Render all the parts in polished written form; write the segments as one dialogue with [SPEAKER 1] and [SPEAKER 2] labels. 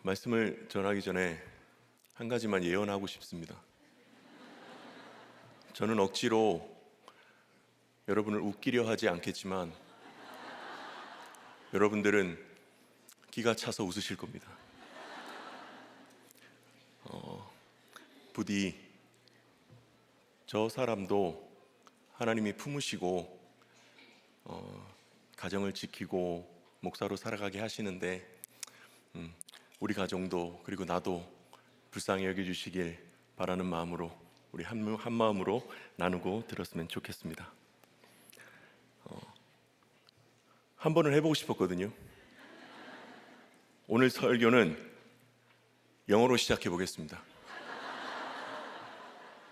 [SPEAKER 1] 말씀을 전하기 전에 한 가지만 예언하고 싶습니다. 저는 억지로 여러분을 웃기려 하지 않겠지만 여러분들은 기가 차서 웃으실 겁니다. 부디 저 사람도 하나님이 품으시고 가정을 지키고 목사로 살아가게 하시는데 우리 가정도 그리고 나도 불쌍히 여겨주시길 바라는 마음으로 우리 한 마음으로 나누고 들었으면 좋겠습니다. 한 번은 해보고 싶었거든요. 오늘 설교는 영어로 시작해 보겠습니다.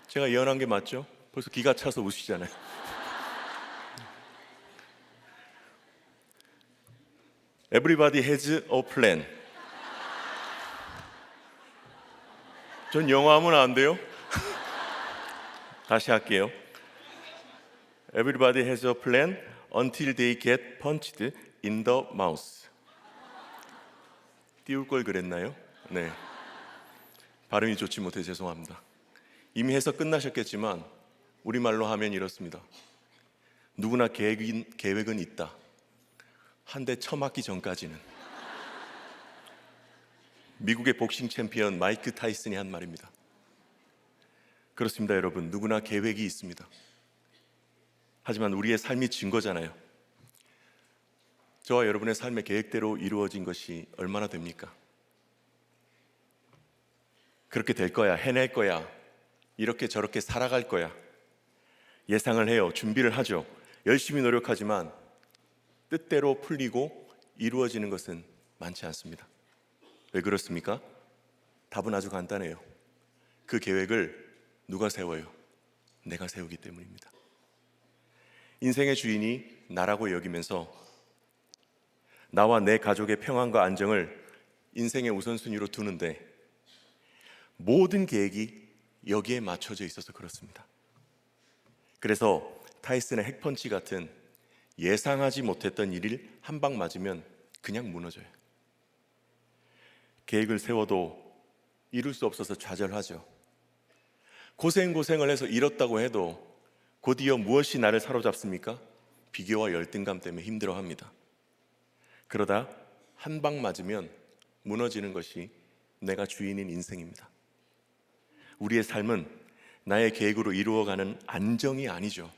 [SPEAKER 1] 제가 예언한 게 맞죠? 벌써 기가 차서 웃으시잖아요. Everybody has a plan. 전 영어 하면 안 돼요? 다시 할게요. Everybody has a plan until they get punched in the mouth. 띄울 걸 그랬나요? 네. 발음이 좋지 못해 죄송합니다. 이미 해서 끝나셨겠지만 우리말로 하면 이렇습니다. 누구나 계획은 있다. 한 대 쳐맞기 전까지는. 미국의 복싱 챔피언 마이크 타이슨이 한 말입니다. 그렇습니다, 여러분. 누구나 계획이 있습니다. 하지만 우리의 삶이 증거잖아요. 저와 여러분의 삶의 계획대로 이루어진 것이 얼마나 됩니까? 그렇게 될 거야, 해낼 거야, 이렇게 저렇게 살아갈 거야. 예상을 해요. 준비를 하죠. 열심히 노력하지만 뜻대로 풀리고 이루어지는 것은 많지 않습니다. 왜 그렇습니까? 답은 아주 간단해요. 그 계획을 누가 세워요? 내가 세우기 때문입니다. 인생의 주인이 나라고 여기면서 나와 내 가족의 평안과 안정을 인생의 우선순위로 두는데 모든 계획이 여기에 맞춰져 있어서 그렇습니다. 그래서 타이슨의 핵펀치 같은 예상하지 못했던 일을 한 방 맞으면 그냥 무너져요. 계획을 세워도 이룰 수 없어서 좌절하죠. 고생을 해서 이뤘다고 해도 곧이어 무엇이 나를 사로잡습니까? 비교와 열등감 때문에 힘들어합니다. 그러다 한 방 맞으면 무너지는 것이 내가 주인인 인생입니다. 우리의 삶은 나의 계획으로 이루어가는 안정이 아니죠.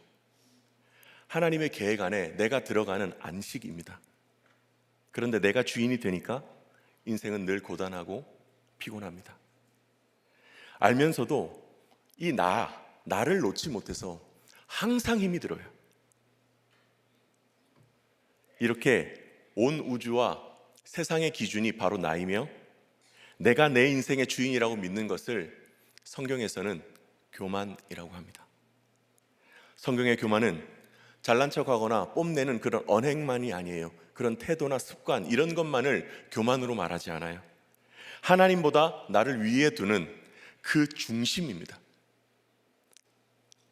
[SPEAKER 1] 하나님의 계획 안에 내가 들어가는 안식입니다. 그런데 내가 주인이 되니까 인생은 늘 고단하고 피곤합니다. 알면서도 이 나를 놓지 못해서 항상 힘이 들어요. 이렇게 온 우주와 세상의 기준이 바로 나이며 내가 내 인생의 주인이라고 믿는 것을 성경에서는 교만이라고 합니다. 성경의 교만은 잘난 척하거나 뽐내는 그런 언행만이 아니에요. 그런 태도나 습관 이런 것만을 교만으로 말하지 않아요. 하나님보다 나를 위에 두는 그 중심입니다.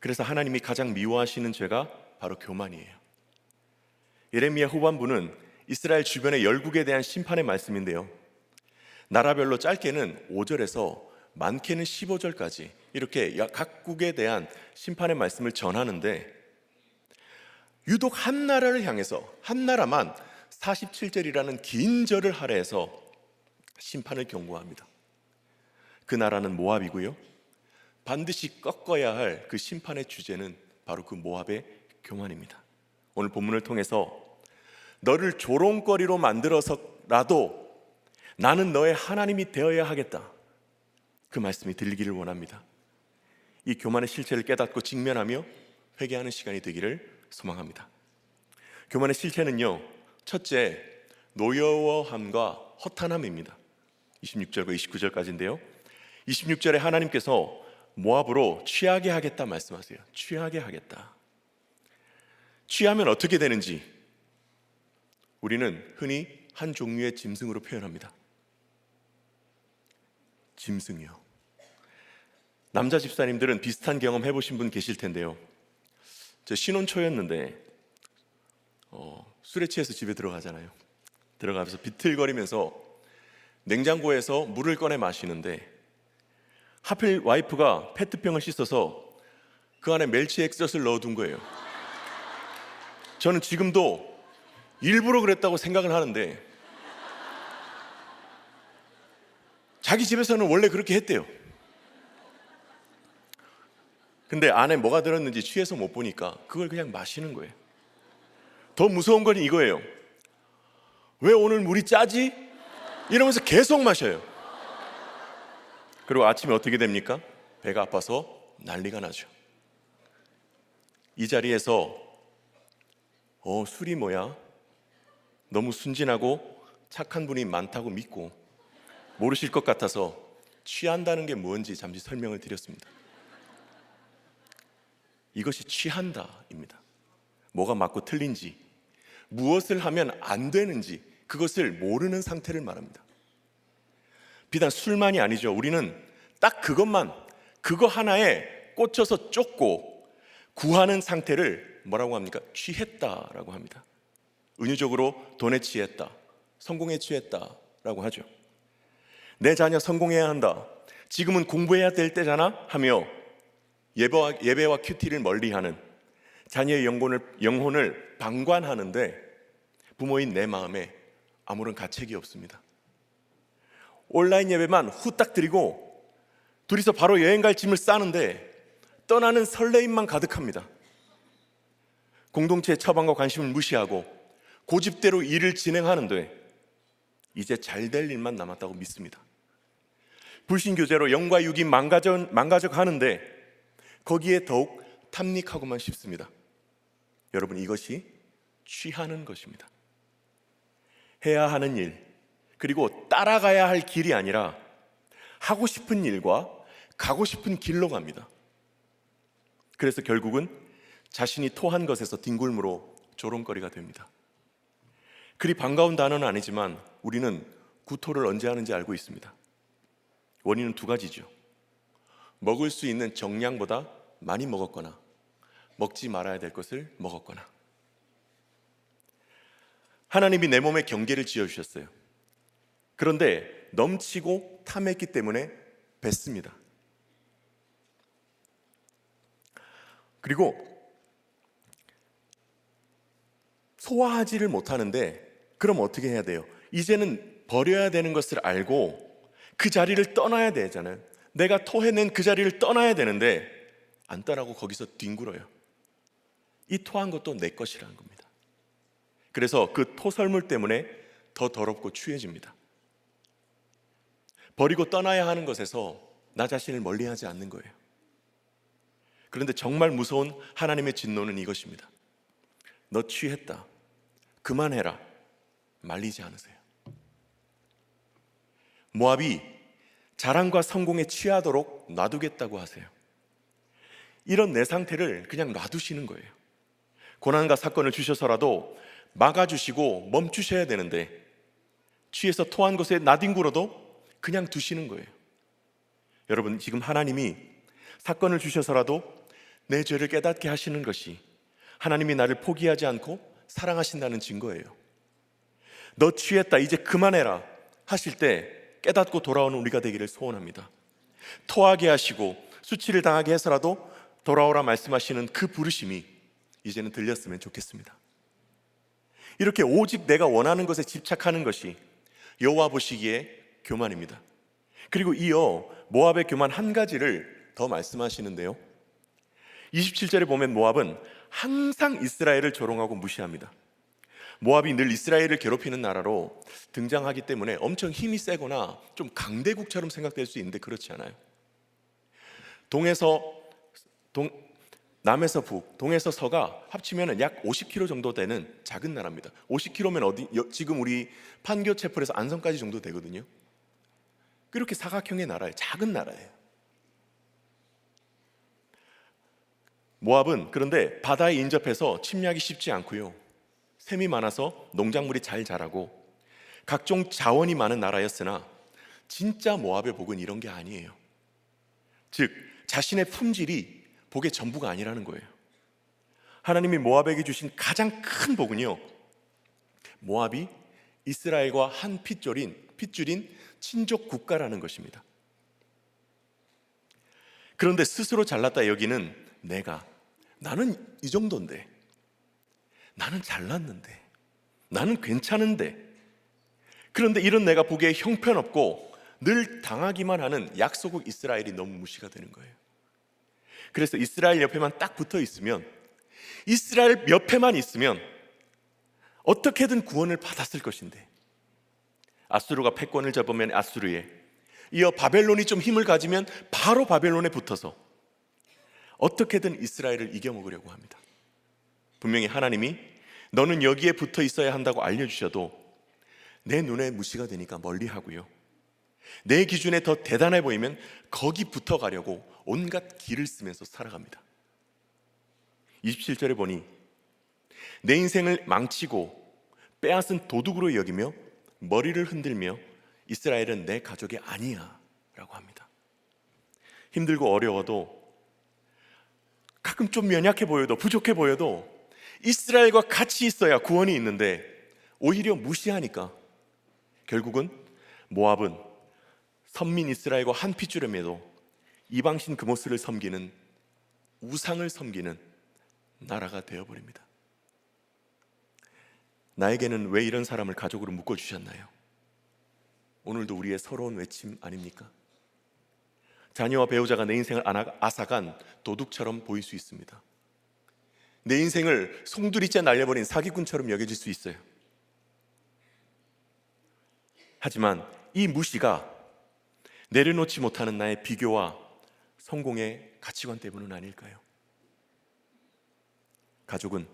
[SPEAKER 1] 그래서 하나님이 가장 미워하시는 죄가 바로 교만이에요. 예레미야 후반부는 이스라엘 주변의 열국에 대한 심판의 말씀인데요. 나라별로 짧게는 5절에서 많게는 15절까지 이렇게 각국에 대한 심판의 말씀을 전하는데 유독 한 나라를 향해서 한 나라만 47절이라는 긴 절을 할애해서 심판을 경고합니다. 그 나라는 모압이고요. 반드시 꺾어야 할 그 심판의 주제는 바로 그 모압의 교만입니다. 오늘 본문을 통해서 너를 조롱거리로 만들어서라도 나는 너의 하나님이 되어야 하겠다. 그 말씀이 들리기를 원합니다. 이 교만의 실체를 깨닫고 직면하며 회개하는 시간이 되기를 소망합니다. 교만의 실체는요, 첫째, 노여워함과 허탄함입니다. 26절과 29절까지인데요. 26절에 하나님께서 모압으로 취하게 하겠다 말씀하세요. 취하게 하겠다. 취하면 어떻게 되는지 우리는 흔히 한 종류의 짐승으로 표현합니다. 짐승이요. 남자 집사님들은 비슷한 경험 해보신 분 계실 텐데요. 저 신혼 초였는데 술에 취해서 집에 들어가잖아요. 들어가면서 비틀거리면서 냉장고에서 물을 꺼내 마시는데 하필 와이프가 페트병을 씻어서 그 안에 멸치 액젓을 넣어둔 거예요. 저는 지금도 일부러 그랬다고 생각을 하는데 자기 집에서는 원래 그렇게 했대요. 근데 안에 뭐가 들었는지 취해서 못 보니까 그걸 그냥 마시는 거예요. 더 무서운 건 이거예요. 왜 오늘 물이 짜지? 이러면서 계속 마셔요. 그리고 아침에 어떻게 됩니까? 배가 아파서 난리가 나죠. 이 자리에서 술이 뭐야? 너무 순진하고 착한 분이 많다고 믿고 모르실 것 같아서 취한다는 게 뭔지 잠시 설명을 드렸습니다. 이것이 취한다입니다. 뭐가 맞고 틀린지, 무엇을 하면 안 되는지 그것을 모르는 상태를 말합니다. 비단 술만이 아니죠. 우리는 딱 그거 하나에 꽂혀서 쫓고 구하는 상태를 뭐라고 합니까? 취했다라고 합니다. 은유적으로 돈에 취했다, 성공에 취했다라고 하죠. 내 자녀 성공해야 한다, 지금은 공부해야 될 때잖아 하며 예배와 큐티를 멀리하는 자녀의 영혼을 방관하는데 부모인 내 마음에 아무런 가책이 없습니다. 온라인 예배만 후딱 드리고 둘이서 바로 여행 갈 짐을 싸는데 떠나는 설레임만 가득합니다. 공동체의 처방과 관심을 무시하고 고집대로 일을 진행하는데 이제 잘 될 일만 남았다고 믿습니다. 불신교제로 영과 육이 망가져 가는데 거기에 더욱 탐닉하고만 싶습니다. 여러분, 이것이 취하는 것입니다. 해야 하는 일, 그리고 따라가야 할 길이 아니라 하고 싶은 일과 가고 싶은 길로 갑니다. 그래서 결국은 자신이 토한 것에서 뒹굴므로 조롱거리가 됩니다. 그리 반가운 단어는 아니지만 우리는 구토를 언제 하는지 알고 있습니다. 원인은 두 가지죠. 먹을 수 있는 정량보다 많이 먹었거나 먹지 말아야 될 것을 먹었거나. 하나님이 내 몸에 경계를 지어주셨어요. 그런데 넘치고 탐했기 때문에 뱉습니다. 그리고 소화하지를 못하는데 그럼 어떻게 해야 돼요? 이제는 버려야 되는 것을 알고 그 자리를 떠나야 되잖아요. 내가 토해낸 그 자리를 떠나야 되는데 안 떠나고 거기서 뒹굴어요. 이 토한 것도 내 것이라는 겁니다. 그래서 그 토설물 때문에 더 더럽고 추해집니다. 버리고 떠나야 하는 것에서 나 자신을 멀리하지 않는 거예요. 그런데 정말 무서운 하나님의 진노는 이것입니다. 너 취했다, 그만해라, 말리지 않으세요. 모압이 자랑과 성공에 취하도록 놔두겠다고 하세요. 이런 내 상태를 그냥 놔두시는 거예요. 고난과 사건을 주셔서라도 막아주시고 멈추셔야 되는데 취해서 토한 것에 나뒹굴어도 그냥 두시는 거예요. 여러분, 지금 하나님이 사건을 주셔서라도 내 죄를 깨닫게 하시는 것이 하나님이 나를 포기하지 않고 사랑하신다는 증거예요. 너 취했다, 이제 그만해라 하실 때 깨닫고 돌아오는 우리가 되기를 소원합니다. 토하게 하시고 수치를 당하게 해서라도 돌아오라 말씀하시는 그 부르심이 이제는 들렸으면 좋겠습니다. 이렇게 오직 내가 원하는 것에 집착하는 것이 여호와 보시기에 교만입니다. 그리고 이어 모압의 교만 한 가지를 더 말씀하시는데요, 27절에 보면 모압은 항상 이스라엘을 조롱하고 무시합니다. 모압이 늘 이스라엘을 괴롭히는 나라로 등장하기 때문에 엄청 힘이 세거나 좀 강대국처럼 생각될 수 있는데 그렇지 않아요. 남에서 북, 동에서 서가 합치면 약 50km 정도 되는 작은 나라입니다. 50km면 지금 우리 판교체포에서 안성까지 정도 되거든요. 이렇게 사각형의 나라예요. 작은 나라예요. 모압은 그런데 바다에 인접해서 침략이 쉽지 않고요, 샘이 많아서 농작물이 잘 자라고 각종 자원이 많은 나라였으나 진짜 모압의 복은 이런 게 아니에요. 즉 자신의 품질이 복의 전부가 아니라는 거예요. 하나님이 모압에게 주신 가장 큰 복은요, 모압이 이스라엘과 한 핏줄인 친족 국가라는 것입니다. 그런데 스스로 잘났다 여기는 나는 이 정도인데, 나는 잘났는데, 나는 괜찮은데, 그런데 이런 내가 보기에 형편없고 늘 당하기만 하는 약소국 이스라엘이 너무 무시가 되는 거예요. 그래서 이스라엘 옆에만 딱 붙어 있으면, 이스라엘 옆에만 있으면 어떻게든 구원을 받았을 것인데, 아수르가 패권을 잡으면 아수르에, 이어 바벨론이 좀 힘을 가지면 바로 바벨론에 붙어서 어떻게든 이스라엘을 이겨먹으려고 합니다. 분명히 하나님이 너는 여기에 붙어 있어야 한다고 알려주셔도 내 눈에 무시가 되니까 멀리하고요, 내 기준에 더 대단해 보이면 거기 붙어가려고 온갖 길을 쓰면서 살아갑니다. 27절에 보니 내 인생을 망치고 빼앗은 도둑으로 여기며 머리를 흔들며 이스라엘은 내 가족이 아니야 라고 합니다. 힘들고 어려워도, 가끔 좀 연약해 보여도, 부족해 보여도 이스라엘과 같이 있어야 구원이 있는데 오히려 무시하니까 결국은 모압은 선민 이스라엘과 한 핏줄임에도 이방신 그모스를 섬기는, 우상을 섬기는 나라가 되어버립니다. 나에게는 왜 이런 사람을 가족으로 묶어주셨나요? 오늘도 우리의 서러운 외침 아닙니까? 자녀와 배우자가 내 인생을 앗아간 도둑처럼 보일 수 있습니다. 내 인생을 송두리째 날려버린 사기꾼처럼 여겨질 수 있어요. 하지만 이 무시가 내려놓지 못하는 나의 비교와 성공의 가치관 때문은 아닐까요? 가족은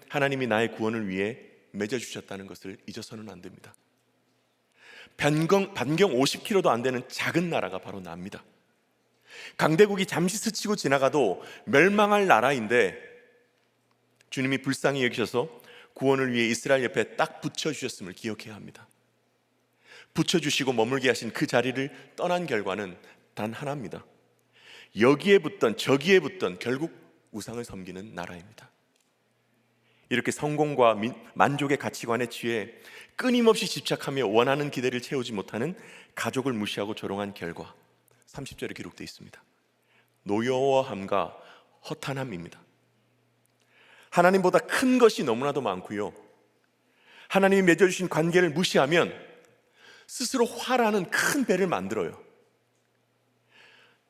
[SPEAKER 1] 하나님이 나의 구원을 위해 맺어주셨다는 것을 잊어서는 안 됩니다. 반경 50km도 안 되는 작은 나라가 바로 나입니다. 강대국이 잠시 스치고 지나가도 멸망할 나라인데 주님이 불쌍히 여기셔서 구원을 위해 이스라엘 옆에 딱 붙여주셨음을 기억해야 합니다. 붙여주시고 머물게 하신 그 자리를 떠난 결과는 단 하나입니다. 여기에 붙던 저기에 붙던 결국 우상을 섬기는 나라입니다. 이렇게 성공과 만족의 가치관에 취해 끊임없이 집착하며 원하는 기대를 채우지 못하는 가족을 무시하고 조롱한 결과 30절에 기록되어 있습니다. 노여워함과 허탄함입니다. 하나님보다 큰 것이 너무나도 많고요, 하나님이 맺어주신 관계를 무시하면 스스로 화라는 큰 배를 만들어요.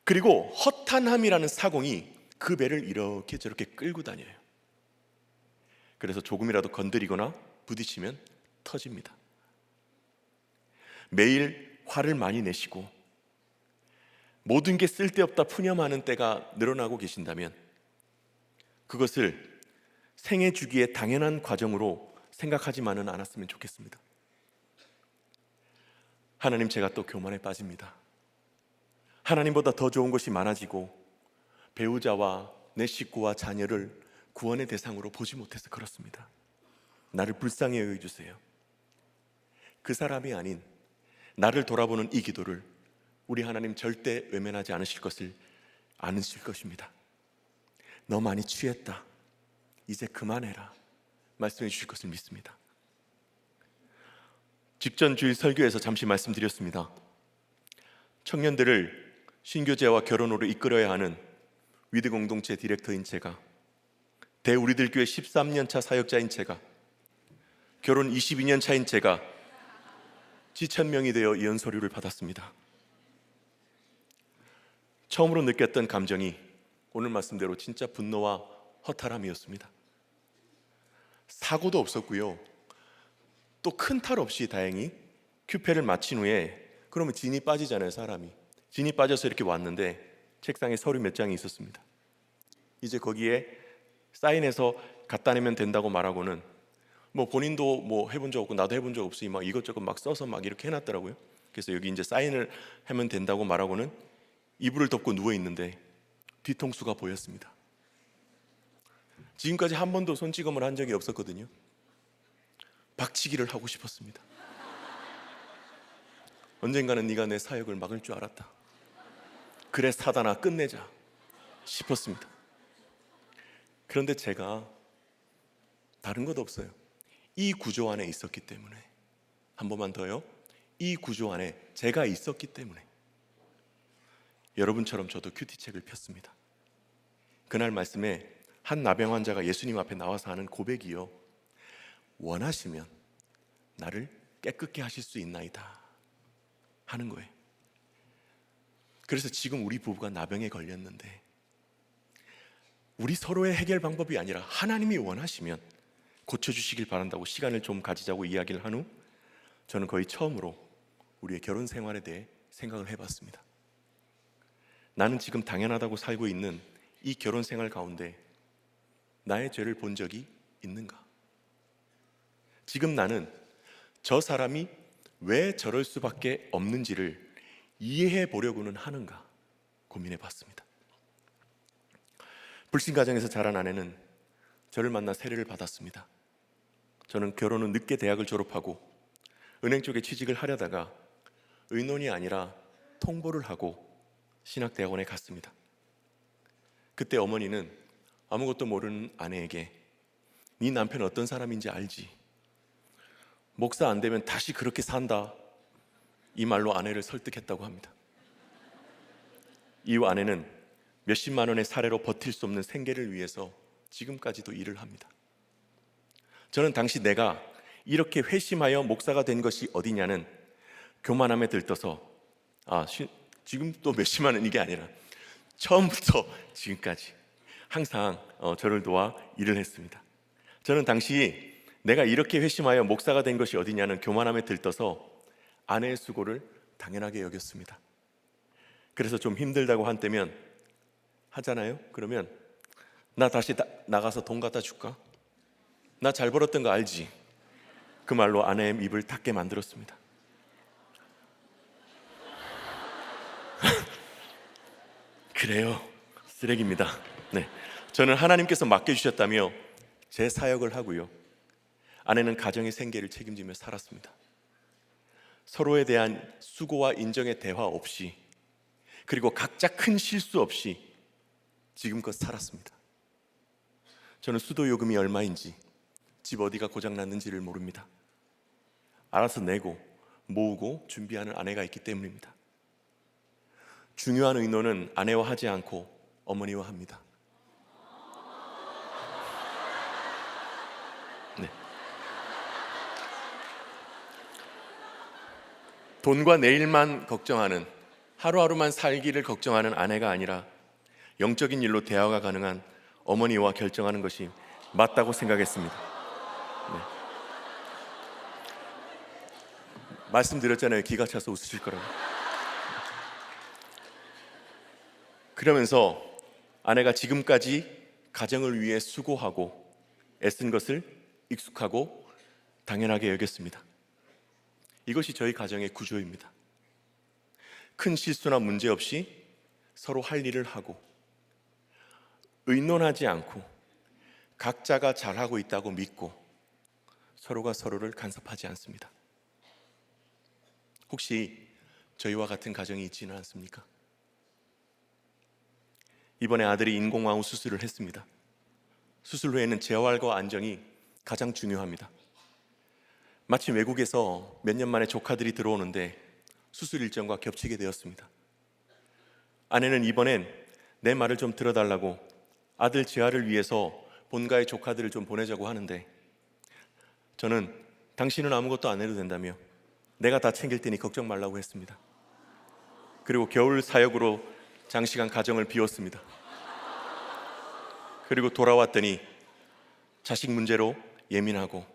[SPEAKER 1] 그리고 허탄함이라는 사공이 그 배를 이렇게 저렇게 끌고 다녀요. 그래서 조금이라도 건드리거나 부딪히면 터집니다. 매일 화를 많이 내시고 모든 게 쓸데없다 푸념하는 때가 늘어나고 계신다면 그것을 생애 주기의 당연한 과정으로 생각하지만은 않았으면 좋겠습니다. 하나님, 제가 또 교만에 빠집니다. 하나님보다 더 좋은 것이 많아지고 배우자와 내 식구와 자녀를 구원의 대상으로 보지 못해서 그렇습니다. 나를 불쌍히 여겨주세요. 그 사람이 아닌 나를 돌아보는 이 기도를 우리 하나님 절대 외면하지 않으실 것을 아실 것입니다. 너 많이 취했다, 이제 그만해라 말씀해 주실 것을 믿습니다. 직전 주일 설교에서 잠시 말씀드렸습니다. 청년들을 신교제와 결혼으로 이끌어야 하는 위드 공동체 디렉터인 제가, 대우리들 교회 13년 차 사역자인 제가, 결혼 22년 차인 제가 지천명이 되어 이 연서류를 받았습니다. 처음으로 느꼈던 감정이 오늘 말씀대로 진짜 분노와 허탈함이었습니다. 사고도 없었고요, 또 큰 탈 없이 다행히 큐페를 마친 후에, 그러면 진이 빠지잖아요. 사람이 진이 빠져서 이렇게 왔는데 책상에 서류 몇 장이 있었습니다. 이제 거기에 사인해서 갖다 내면 된다고 말하고는, 뭐 본인도 뭐 해본 적 없고 나도 해본 적 없으니 막 이것저것 막 써서 막 이렇게 해놨더라고요. 그래서 여기 이제 사인을 하면 된다고 말하고는 이불을 덮고 누워 있는데 뒤통수가 보였습니다. 지금까지 한 번도 손찌검을 한 적이 없었거든요. 박치기를 하고 싶었습니다. 언젠가는 네가 내 사역을 막을 줄 알았다. 그래 사단아 끝내자 싶었습니다. 그런데 제가 다른 것 없어요. 이 구조 안에 있었기 때문에, 한 번만 더요, 이 구조 안에 제가 있었기 때문에 여러분처럼 저도 큐티책을 폈습니다. 그날 말씀에 한 나병 환자가 예수님 앞에 나와서 하는 고백이요, 원하시면 나를 깨끗게 하실 수 있나이다 하는 거예요. 그래서 지금 우리 부부가 나병에 걸렸는데 우리 서로의 해결 방법이 아니라 하나님이 원하시면 고쳐주시길 바란다고 시간을 좀 가지자고 이야기를 한 후 저는 거의 처음으로 우리의 결혼 생활에 대해 생각을 해봤습니다. 나는 지금 당연하다고 살고 있는 이 결혼 생활 가운데 나의 죄를 본 적이 있는가? 지금 나는 저 사람이 왜 저럴 수밖에 없는지를 이해해 보려고는 하는가 고민해 봤습니다. 불신 가정에서 자란 아내는 저를 만나 세례를 받았습니다. 저는 결혼 후 늦게 대학을 졸업하고 은행 쪽에 취직을 하려다가 의논이 아니라 통보를 하고 신학대학원에 갔습니다. 그때 어머니는 아무것도 모르는 아내에게 네 남편 어떤 사람인지 알지? 목사 안 되면 다시 그렇게 산다, 이 말로 아내를 설득했다고 합니다. 이후 아내는 몇십만 원의 사례로 버틸 수 없는 생계를 위해서 지금까지도 일을 합니다. 저는 당시 내가 이렇게 회심하여 목사가 된 것이 어디냐는 교만함에 들떠서 지금 또 몇십만 원 이게 아니라 처음부터 지금까지 항상 저를 도와 일을 했습니다. 저는 당시 내가 이렇게 회심하여 목사가 된 것이 어디냐는 교만함에 들떠서 아내의 수고를 당연하게 여겼습니다. 그래서 좀 힘들다고 한때면 하잖아요. 그러면 나 다시 나가서 돈 갖다 줄까? 나 잘 벌었던 거 알지? 그 말로 아내의 입을 닫게 만들었습니다. 그래요, 쓰레기입니다. 네, 저는 하나님께서 맡겨주셨다며 제 사역을 하고요, 아내는 가정의 생계를 책임지며 살았습니다. 서로에 대한 수고와 인정의 대화 없이, 그리고 각자 큰 실수 없이 지금껏 살았습니다. 저는 수도 요금이 얼마인지, 집 어디가 고장났는지를 모릅니다. 알아서 내고 모으고 준비하는 아내가 있기 때문입니다. 중요한 의논은 아내와 하지 않고 어머니와 합니다. 네. 돈과 내일만 걱정하는, 하루하루만 살기를 걱정하는 아내가 아니라 영적인 일로 대화가 가능한 어머니와 결정하는 것이 맞다고 생각했습니다. 네. 말씀드렸잖아요, 기가 차서 웃으실 거라고. 그러면서 아내가 지금까지 가정을 위해 수고하고 애쓴 것을 익숙하고 당연하게 여겼습니다. 이것이 저희 가정의 구조입니다. 큰 실수나 문제 없이 서로 할 일을 하고 의논하지 않고 각자가 잘하고 있다고 믿고 서로가 서로를 간섭하지 않습니다. 혹시 저희와 같은 가정이 있지는 않습니까? 이번에 아들이 인공왕후 수술을 했습니다. 수술 후에는 재활과 안정이 가장 중요합니다. 마침 외국에서 몇 년 만에 조카들이 들어오는데 수술 일정과 겹치게 되었습니다. 아내는 이번엔 내 말을 좀 들어달라고 아들 재활을 위해서 본가의 조카들을 좀 보내자고 하는데, 저는 당신은 아무것도 안 해도 된다며 내가 다 챙길 테니 걱정 말라고 했습니다. 그리고 겨울 사역으로 장시간 가정을 비웠습니다. 그리고 돌아왔더니 자식 문제로 예민하고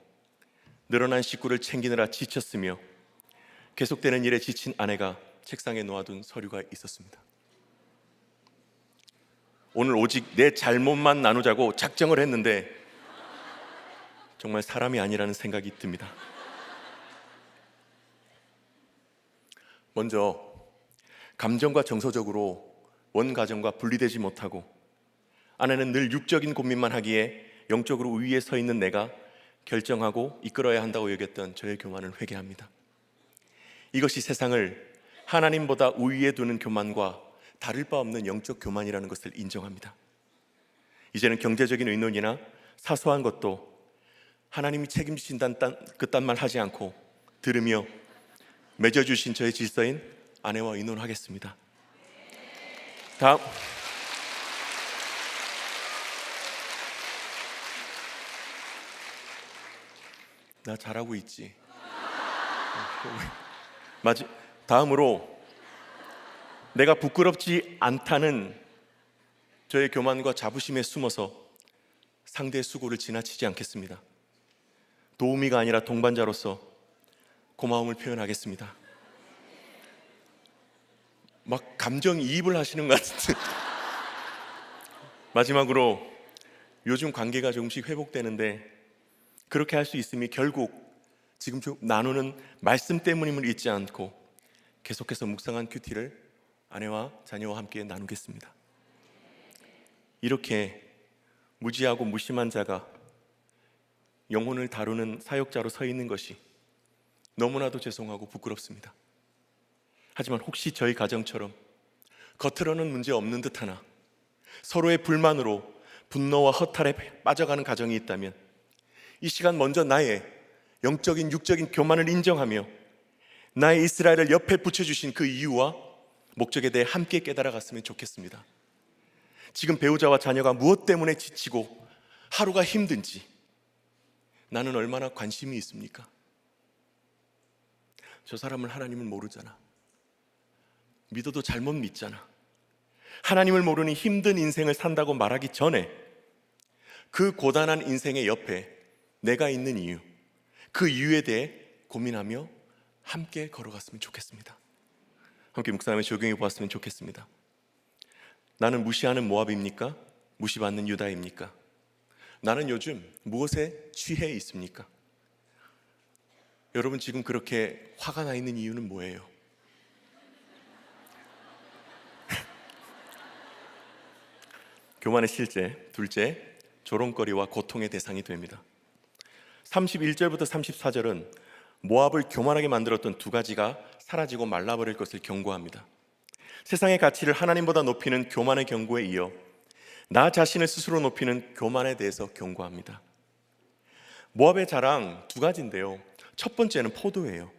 [SPEAKER 1] 늘어난 식구를 챙기느라 지쳤으며 계속되는 일에 지친 아내가 책상에 놓아둔 서류가 있었습니다. 오늘 오직 내 잘못만 나누자고 작정을 했는데 정말 사람이 아니라는 생각이 듭니다. 먼저 감정과 정서적으로 원 가정과 분리되지 못하고 아내는 늘 육적인 고민만 하기에 영적으로 우위에 서 있는 내가 결정하고 이끌어야 한다고 여겼던 저의 교만을 회개합니다. 이것이 세상을 하나님보다 우위에 두는 교만과 다를 바 없는 영적 교만이라는 것을 인정합니다. 이제는 경제적인 의논이나 사소한 것도 하나님이 책임지신다는 그딴 말 하지 않고 들으며 맺어주신 저의 질서인 아내와 의논하겠습니다. 다음, 나 잘하고 있지. 다음으로 내가 부끄럽지 않다는 저의 교만과 자부심에 숨어서 상대의 수고를 지나치지 않겠습니다. 도우미가 아니라 동반자로서 고마움을 표현하겠습니다. 막 감정이입을 하시는 것 같은데. 마지막으로 요즘 관계가 조금씩 회복되는데 그렇게 할 수 있음이 결국 지금 나누는 말씀 때문임을 잊지 않고 계속해서 묵상한 큐티를 아내와 자녀와 함께 나누겠습니다. 이렇게 무지하고 무심한 자가 영혼을 다루는 사역자로 서 있는 것이 너무나도 죄송하고 부끄럽습니다. 하지만 혹시 저희 가정처럼 겉으로는 문제 없는 듯하나 서로의 불만으로 분노와 허탈에 빠져가는 가정이 있다면 이 시간 먼저 나의 영적인 육적인 교만을 인정하며 나의 이스라엘을 옆에 붙여주신 그 이유와 목적에 대해 함께 깨달아갔으면 좋겠습니다. 지금 배우자와 자녀가 무엇 때문에 지치고 하루가 힘든지 나는 얼마나 관심이 있습니까? 저 사람은 하나님을 모르잖아. 믿어도 잘못 믿잖아. 하나님을 모르니 힘든 인생을 산다고 말하기 전에 그 고단한 인생의 옆에 내가 있는 이유, 그 이유에 대해 고민하며 함께 걸어갔으면 좋겠습니다. 함께 묵상하며 적용해 보았으면 좋겠습니다. 나는 무시하는 모압입니까? 무시받는 유다입니까? 나는 요즘 무엇에 취해 있습니까? 여러분 지금 그렇게 화가 나 있는 이유는 뭐예요? 교만의 실제 둘째, 조롱거리와 고통의 대상이 됩니다. 31절부터 34절은 모압을 교만하게 만들었던 두 가지가 사라지고 말라버릴 것을 경고합니다. 세상의 가치를 하나님보다 높이는 교만의 경고에 이어 나 자신을 스스로 높이는 교만에 대해서 경고합니다. 모압의 자랑 두 가지인데요. 첫 번째는 포도예요.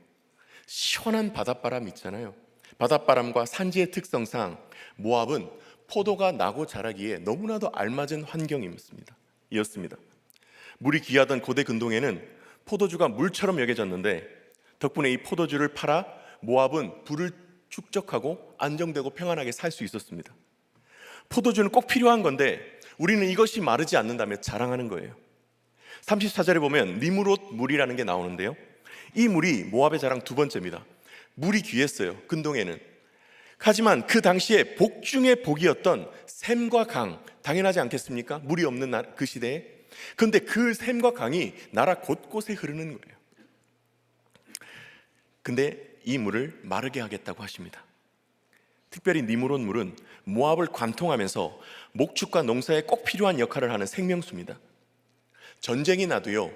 [SPEAKER 1] 시원한 바닷바람 있잖아요. 바닷바람과 산지의 특성상 모압은 포도가 나고 자라기에 너무나도 알맞은 환경이었습니다. 물이 귀하던 고대 근동에는 포도주가 물처럼 여겨졌는데 덕분에 이 포도주를 팔아 모압은 부를 축적하고 안정되고 평안하게 살 수 있었습니다. 포도주는 꼭 필요한 건데 우리는 이것이 마르지 않는다며 자랑하는 거예요. 34절에 보면 니므롯 물이라는 게 나오는데요. 이 물이 모압의 자랑 두 번째입니다. 물이 귀했어요. 근동에는. 하지만 그 당시에 복 중에 복이었던 샘과 강, 당연하지 않겠습니까? 물이 없는 그 시대에. 그런데 그 샘과 강이 나라 곳곳에 흐르는 거예요. 근데 이 물을 마르게 하겠다고 하십니다. 특별히 니므롯 물은 모압을 관통하면서 목축과 농사에 꼭 필요한 역할을 하는 생명수입니다. 전쟁이 나도요,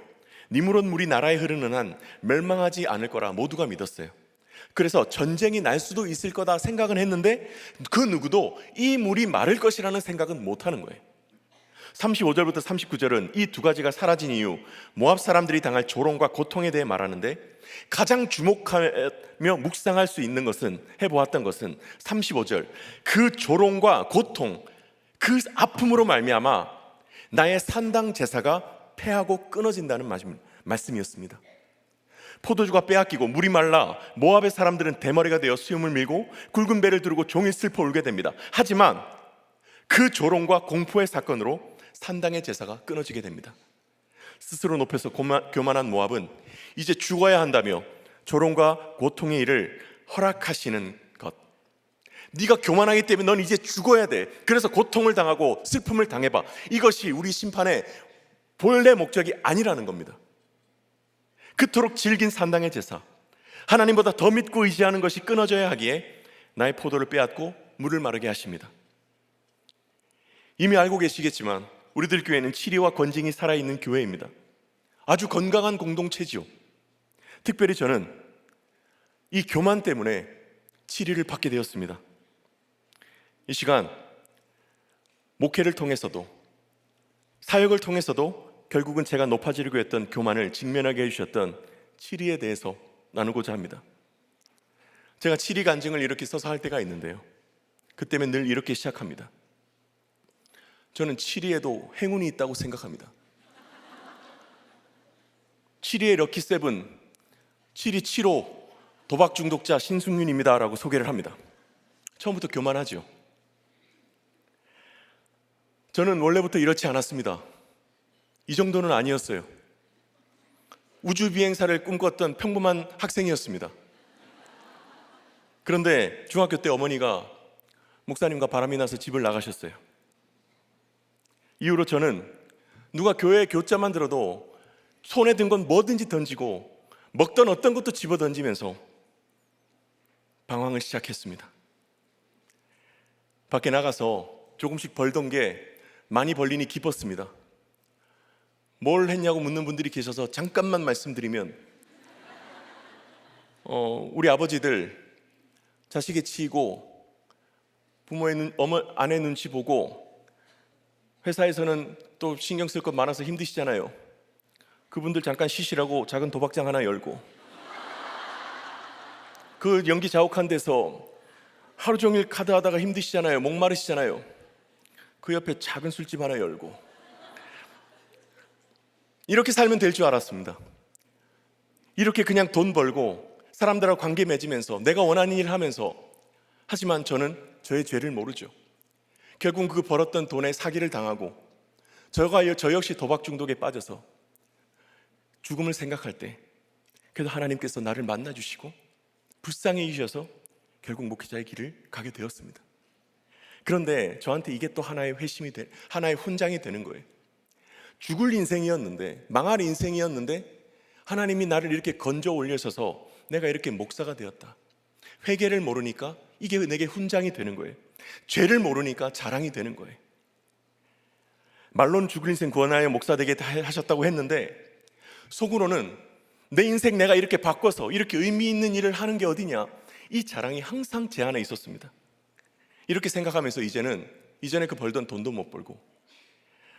[SPEAKER 1] 니므롯 물이 나라에 흐르는 한 멸망하지 않을 거라 모두가 믿었어요. 그래서 전쟁이 날 수도 있을 거다 생각은 했는데 그 누구도 이 물이 마를 것이라는 생각은 못하는 거예요. 35절부터 39절은 이 두 가지가 사라진 이유, 모압 사람들이 당할 조롱과 고통에 대해 말하는데 가장 주목하며 묵상할 수 있는 것은, 해보았던 것은 35절, 그 조롱과 고통, 그 아픔으로 말미암아 나의 산당 제사가 패하고 끊어진다는 말씀이었습니다. 포도주가 빼앗기고 물이 말라 모압의 사람들은 대머리가 되어 수염을 밀고 굵은 배를 두르고 종일 슬퍼 울게 됩니다. 하지만 그 조롱과 공포의 사건으로 산당의 제사가 끊어지게 됩니다. 스스로 높여서 교만한 모압은 이제 죽어야 한다며 조롱과 고통의 일을 허락하시는 것. 네가 교만하기 때문에 넌 이제 죽어야 돼. 그래서 고통을 당하고 슬픔을 당해봐. 이것이 우리 심판의 본래 목적이 아니라는 겁니다. 그토록 질긴 산당의 제사, 하나님보다 더 믿고 의지하는 것이 끊어져야 하기에 나의 포도를 빼앗고 물을 마르게 하십니다. 이미 알고 계시겠지만 우리들 교회는 치리와 권징이 살아있는 교회입니다. 아주 건강한 공동체지요. 특별히 저는 이 교만 때문에 치리를 받게 되었습니다. 이 시간 목회를 통해서도 사역을 통해서도 결국은 제가 높아지려고 했던 교만을 직면하게 해주셨던 치리에 대해서 나누고자 합니다. 제가 치리 간증을 이렇게 써서 할 때가 있는데요, 그때면 늘 이렇게 시작합니다. 저는 치리에도 행운이 있다고 생각합니다. 치리의 럭키세븐, 치리 7호 도박 중독자 신승윤입니다 라고 소개를 합니다. 처음부터 교만하죠. 저는 원래부터 이렇지 않았습니다. 이 정도는 아니었어요. 우주 비행사를 꿈꿨던 평범한 학생이었습니다. 그런데 중학교 때 어머니가 목사님과 바람이 나서 집을 나가셨어요. 이후로 저는 누가 교회 교자만 들어도 손에 든 건 뭐든지 던지고 먹던 어떤 것도 집어 던지면서 방황을 시작했습니다. 밖에 나가서 조금씩 벌던 게 많이 벌리니 기뻤습니다. 뭘 했냐고 묻는 분들이 계셔서 잠깐만 말씀드리면, 우리 아버지들 자식에 치이고 부모의 아내 눈치 보고 회사에서는 또 신경 쓸 것 많아서 힘드시잖아요. 그분들 잠깐 쉬시라고 작은 도박장 하나 열고, 그 연기 자욱한 데서 하루 종일 카드 하다가 힘드시잖아요. 목마르시잖아요. 그 옆에 작은 술집 하나 열고, 이렇게 살면 될 줄 알았습니다. 이렇게 그냥 돈 벌고 사람들하고 관계 맺으면서 내가 원하는 일 하면서, 하지만 저는 저의 죄를 모르죠. 결국 그 벌었던 돈에 사기를 당하고 저 역시 도박 중독에 빠져서 죽음을 생각할 때 그래도 하나님께서 나를 만나주시고 불쌍히 여기셔서 결국 목회자의 길을 가게 되었습니다. 그런데 저한테 이게 또 하나의 하나의 훈장이 되는 거예요. 죽을 인생이었는데, 망할 인생이었는데 하나님이 나를 이렇게 건져 올려서서 내가 이렇게 목사가 되었다. 회개를 모르니까 이게 내게 훈장이 되는 거예요. 죄를 모르니까 자랑이 되는 거예요. 말로는 죽을 인생 구원하여 목사 되게 하셨다고 했는데 속으로는 내 인생 내가 이렇게 바꿔서 이렇게 의미 있는 일을 하는 게 어디냐, 이 자랑이 항상 제 안에 있었습니다. 이렇게 생각하면서 이전에 그 벌던 돈도 못 벌고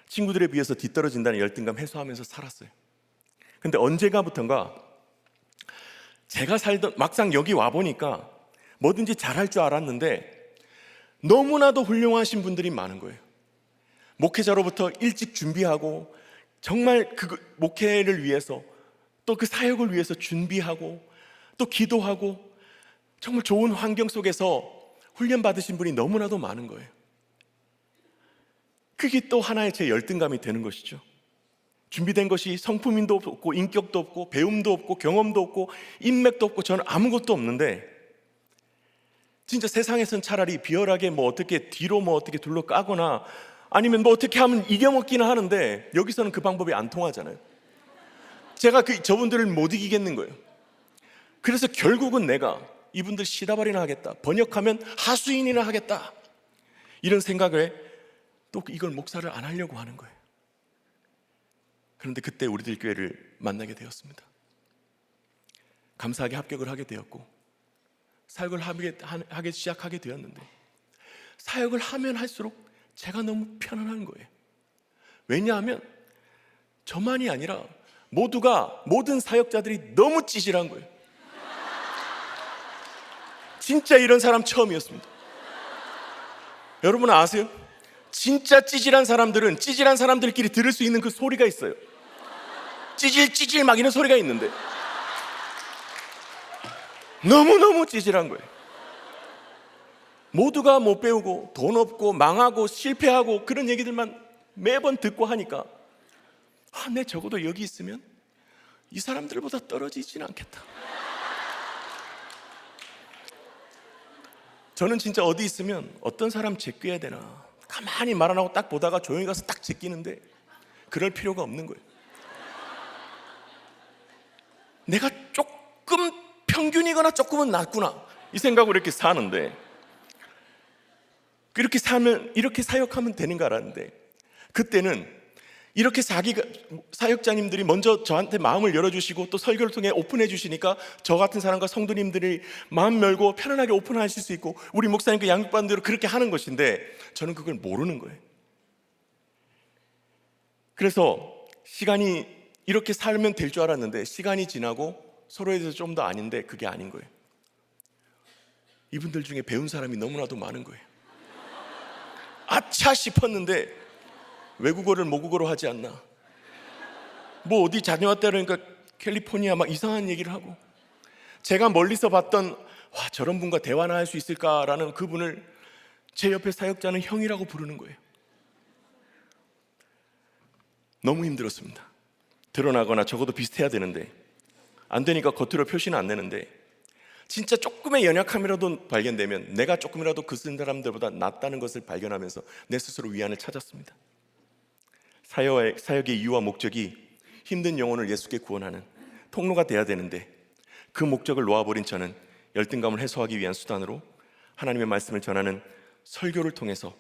[SPEAKER 1] 친구들에 비해서 뒤떨어진다는 열등감 해소하면서 살았어요. 근데 언제가부턴가 제가 막상 여기 와보니까 뭐든지 잘할 줄 알았는데 너무나도 훌륭하신 분들이 많은 거예요. 목회자로부터 일찍 준비하고 정말 그 목회를 위해서 또 그 사역을 위해서 준비하고 또 기도하고 정말 좋은 환경 속에서 훈련받으신 분이 너무나도 많은 거예요. 그게 또 하나의 제 열등감이 되는 것이죠. 준비된 것이 성품인도 없고 인격도 없고 배움도 없고 경험도 없고 인맥도 없고 저는 아무것도 없는데, 진짜 세상에선 차라리 비열하게 어떻게 뒤로 어떻게 둘러 까거나 아니면 어떻게 하면 이겨먹기는 하는데 여기서는 그 방법이 안 통하잖아요. 제가 저분들을 못 이기겠는 거예요. 그래서 결국은 내가 이분들 시다발이나 하겠다, 번역하면 하수인이나 하겠다, 이런 생각에 또 이걸 목사를 안 하려고 하는 거예요. 그런데 그때 우리들 교회를 만나게 되었습니다. 감사하게 합격을 하게 되었고 사역을 하기 시작하게 되었는데, 사역을 하면 할수록 제가 너무 편안한 거예요. 왜냐하면 저만이 아니라 모든 사역자들이 너무 찌질한 거예요. 진짜 이런 사람 처음이었습니다. 여러분 아세요? 진짜 찌질한 사람들은 찌질한 사람들끼리 들을 수 있는 그 소리가 있어요. 찌질 막 이런 소리가 있는데 너무너무 찌질한 거예요. 모두가 못 배우고 돈 없고 망하고 실패하고 그런 얘기들만 매번 듣고 하니까 내 적어도 여기 있으면 이 사람들보다 떨어지지는 않겠다. 저는 진짜 어디 있으면 어떤 사람 제껴야 되나 가만히 말 안 하고 딱 보다가 조용히 가서 딱 제끼는데 그럴 필요가 없는 거예요. 내가 조금 평균이거나 조금은 낫구나 이 생각으로 이렇게 사는데, 이렇게 살면 이렇게 사역하면 되는 거 알았는데, 그때는 이렇게 사역자님들이 먼저 저한테 마음을 열어주시고 또 설교를 통해 오픈해 주시니까 저 같은 사람과 성도님들이 마음 열고 편안하게 오픈하실 수 있고 우리 목사님께 양육받은 대로 그렇게 하는 것인데 저는 그걸 모르는 거예요. 그래서 시간이 이렇게 살면 될 줄 알았는데 시간이 지나고 서로에 대해서 좀 더 아는데 그게 아닌 거예요. 이분들 중에 배운 사람이 너무나도 많은 거예요. 아차 싶었는데 외국어를 모국어로 하지 않나. 뭐 어디 다녀왔다 그러니까 캘리포니아 막 이상한 얘기를 하고, 제가 멀리서 봤던 와 저런 분과 대화나 할 수 있을까라는 그분을 제 옆에 사역자는 형이라고 부르는 거예요. 너무 힘들었습니다. 드러나거나 적어도 비슷해야 되는데 안 되니까 겉으로 표시는 안 내는데, 진짜 조금의 연약함이라도 발견되면 내가 조금이라도 그 쓴 사람들보다 낫다는 것을 발견하면서 내 스스로 위안을 찾았습니다. 사역의 이유와 목적이 힘든 영혼을 예수께 구원하는 통로가 돼야 되는데, 그 목적을 놓아버린 저는 열등감을 해소하기 위한 수단으로 하나님의 말씀을 전하는 설교를 통해서